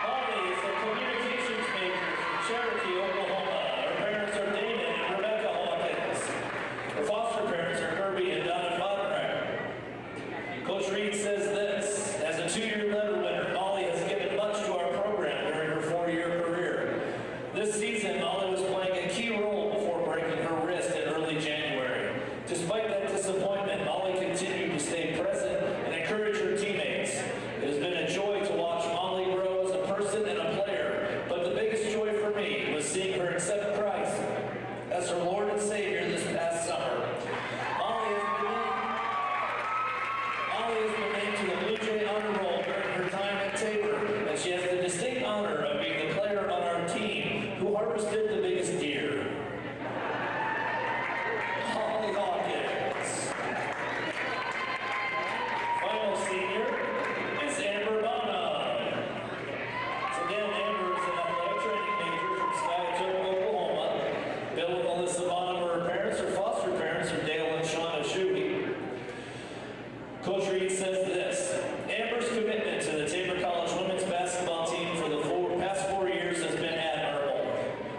Molly is a communications major from Cherokee, Oklahoma. Her parents are Dana and Rebecca Hawkins. Her foster parents are Kirby and Donna Fodrak. Coach Reed says this: as a 2-year letter winner, Molly has given much to our program during her 4-year career. This season, Molly was playing a key role before breaking her wrist in early January. Despite that disappointment, Molly continued to stay present and encourage her teammates. It has been a joy to watch Molly grow as a person and a player, but the biggest joy for me was seeing her accept Christ as her Lord and Savior this past summer. Molly has been named to the Blue Jay honor roll during her time at Tabor, and she has the distinct honor of being the player on our team who harvested the biggest deer. Molly Hawkins. Final senior is Amber Bonham. So again, Amber is an athletic training major from Tabor, Oklahoma. Bill and Melissa Bonham are her parents. Her foster parents are Dale and Shauna Shuey. Coach Reed says this: Amber's commitment to the Tabor College women's basketball team for the past 4 years has been admirable.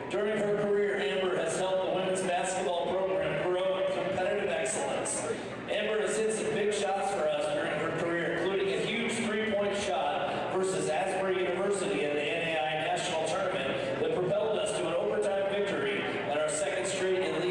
During her career, Amber has helped the women's basketball program grow in competitive excellence. Amber has hit some big shots for us during her career, including a huge 3-point shot versus Asbury University in the NAIA National Tournament that propelled us to an overtime victory and our 2nd straight Elite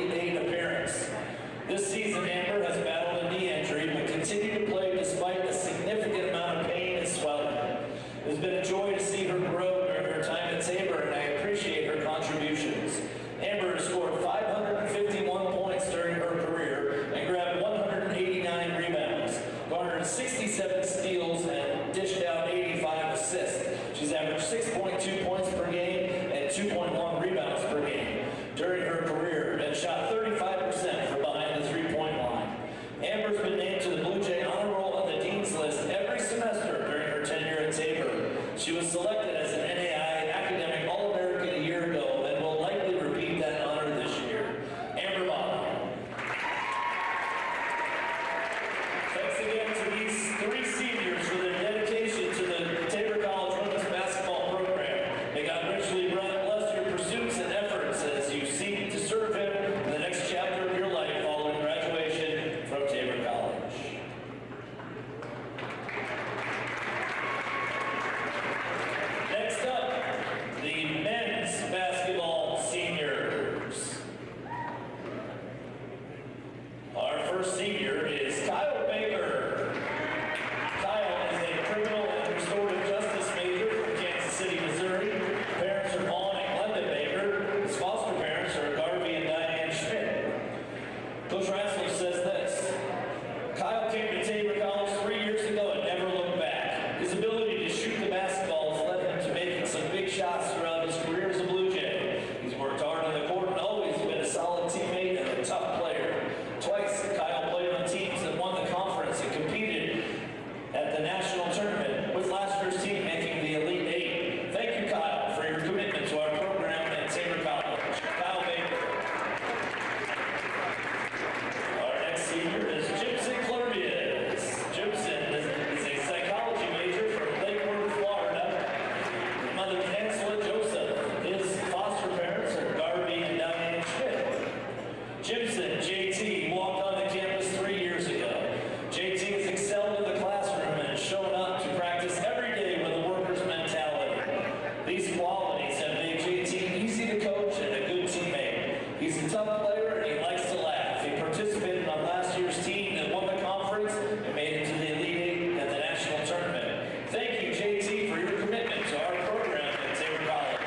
He's a tough player and he likes to laugh. He participated on last year's team that won the conference and made it to the Elite Eight at the national tournament. Thank you, JT, for your commitment to our program at Tabor College.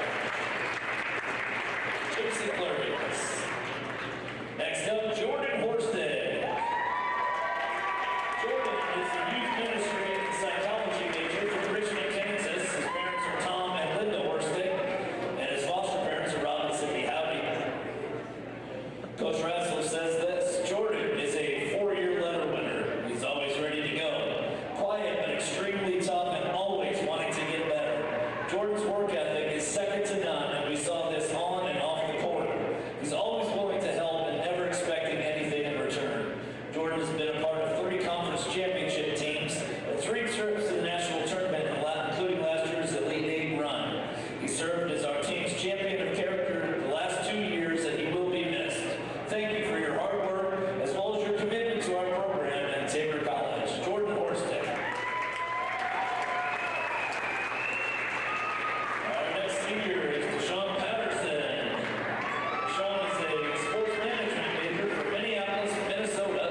Gypsy Flurries. Next up, Jordan Horsted. Jordan is a youth ministry and psychology major from Richmond, Kansas. His parents are Tom and Linda Horsted, and his foster parents are Rob and Cindy Howdy. Coach Rassler says this: Jordan is a 4-year letter winner. He's always ready to go. Quiet but extremely tough and always wanting to get better. Jordan's work ethic is second to none, and we saw this on and off the court. He's always willing to help and never expecting anything in return. Jordan has been a part of 3 conference championship teams and 3 trips to the national tournament, including last year's Elite Eight run. He served as our team's champion of character the last 2 years, and he will be missed. Thank you for your hard work as well as your commitment to our program at Tabor College. Jordan Horsted. Our next senior is Deshaun Patterson. Deshaun is a sports management major from Minneapolis, Minnesota.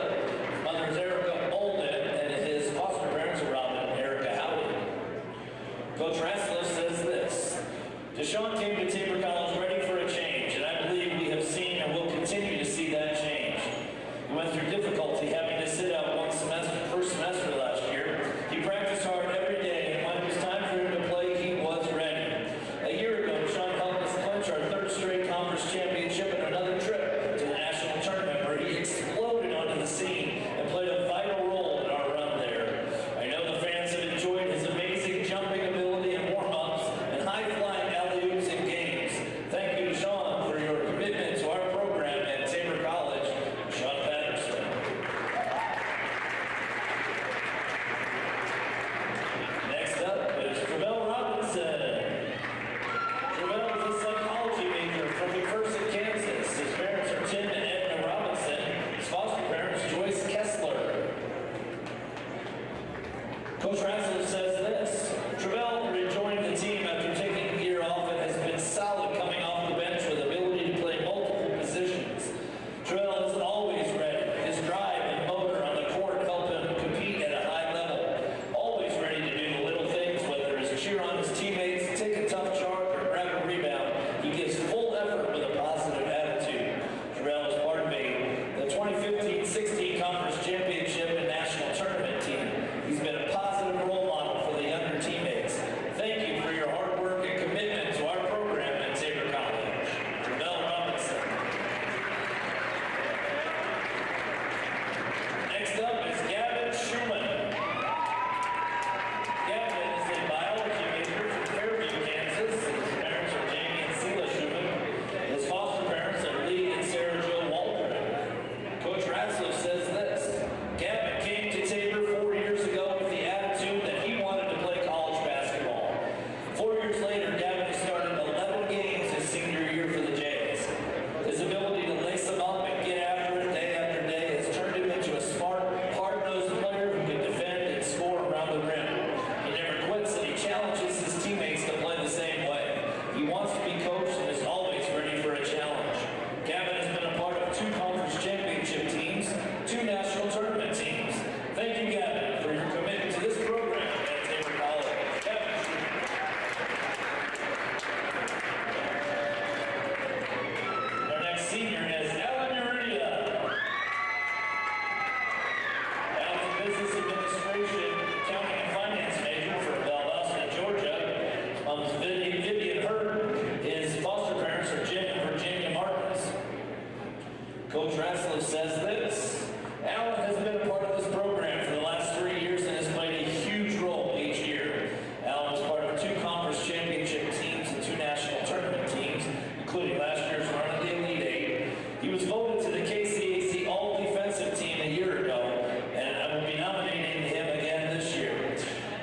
His mother is Erica Olden, and his foster parents are Robin and Erica Howard. Coach Rassler says this: Deshaun came to Tabor College ready for a change, and I believe we have seen and will continue to see that change. He went through difficulty having to sit out first semester last year. He practiced hard every day, and when it was time for him to play, he was ready. A year ago, Deshaun helped us clinch our 3rd straight conference championship and another trip to the national tournament, where he exploded onto the scene and played a vital role in our run there. I know the fans have enjoyed his amazing jumping ability and warm-ups and high-flying alley-oops in games. Thank you, Deshaun, for your commitment to our program at Tabor College. Deshaun Patterson. Next up is Travell Robinson. Travell is a psychology major from McPherson, Kansas. His parents are Tim and Edna Robinson. His foster parents, Joyce Kessler. Coach Rassler says this: Travell rejoined the team after taking a year off and has been solid coming off the bench with ability to play multiple positions. Travell is always ready. His drive and motor on the court help him compete at a high level. Always ready to do the little things, whether it's cheer on his teammates, take a tough charge, or grab a rebound. He gives full effort with a positive attitude. Travell is part of the 2015-16 Conference Championship and National Tournament team. He's been a positive role model for the younger teammates. Thank you for your hard work and commitment to our program at Tabor College. Travell Robinson. Next up is Gavin Schumann. Gavin is a biology major from Fairview, Kansas. His parents are Jamie and Sela Schumann. His foster parents are Lee and Sarah Jo Waldron. Coach Rassler says this: Gavin came to Tabor 4 years ago with the attitude that he wanted to play college basketball. 4 years later, Gavin has started 11 games his senior year for the Jays. His ability to lace them up and get after it day after day has turned him into a smart, hard-nosed player who can defend and score around the rim. He never quits, and he challenges his teammates to play the same way. He wants to be coached and is always ready for a challenge. Gavin has been a part of 2 conference championship teams, 2 national tournament teams. Thank you, Gavin, for your commitment to this program at Tabor College. Gavin. Our next senior is Alan Uridia. Alan's a business administration, accounting, and finance major from Valdosta, Georgia. His mom is Vivian Hurd. His foster parents are Jim and Virginia Martins. Coach Rassler says this: Alan has been a part of this program for the last 3 years and has played a huge role each year. Alan was part of 2 conference championship teams and 2 national tournament teams, including last year's run at the Elite Eight. He was voted to the KCAC All-Defensive Team a year ago, and I will be nominating him again this year.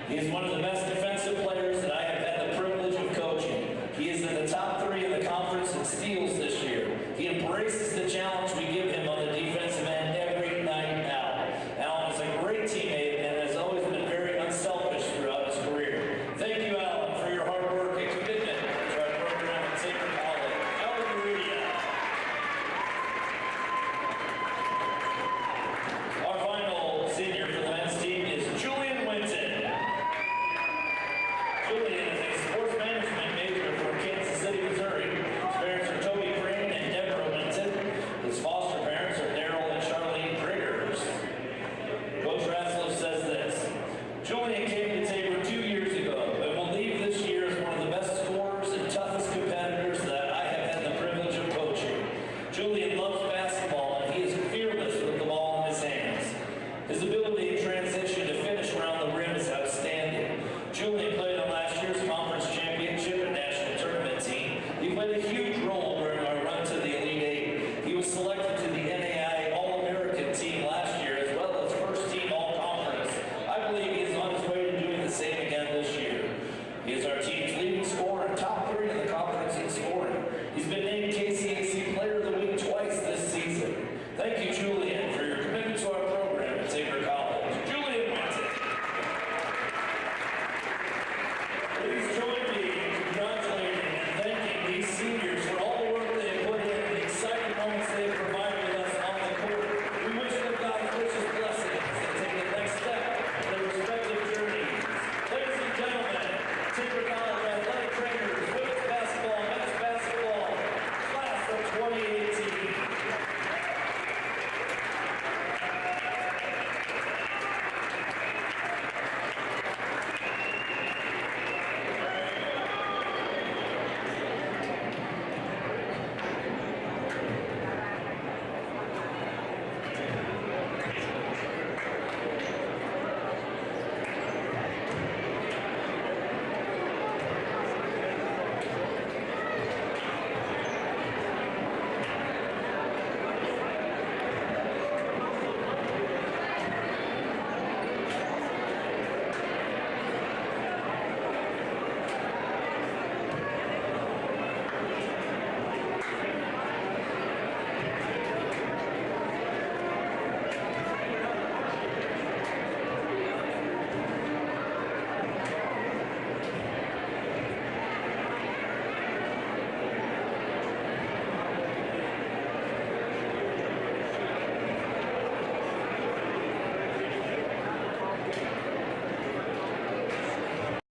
He is one of the best defensive players that I have had the privilege of coaching. He is in the top 3 in the conference in steals this year. He embraces the challenge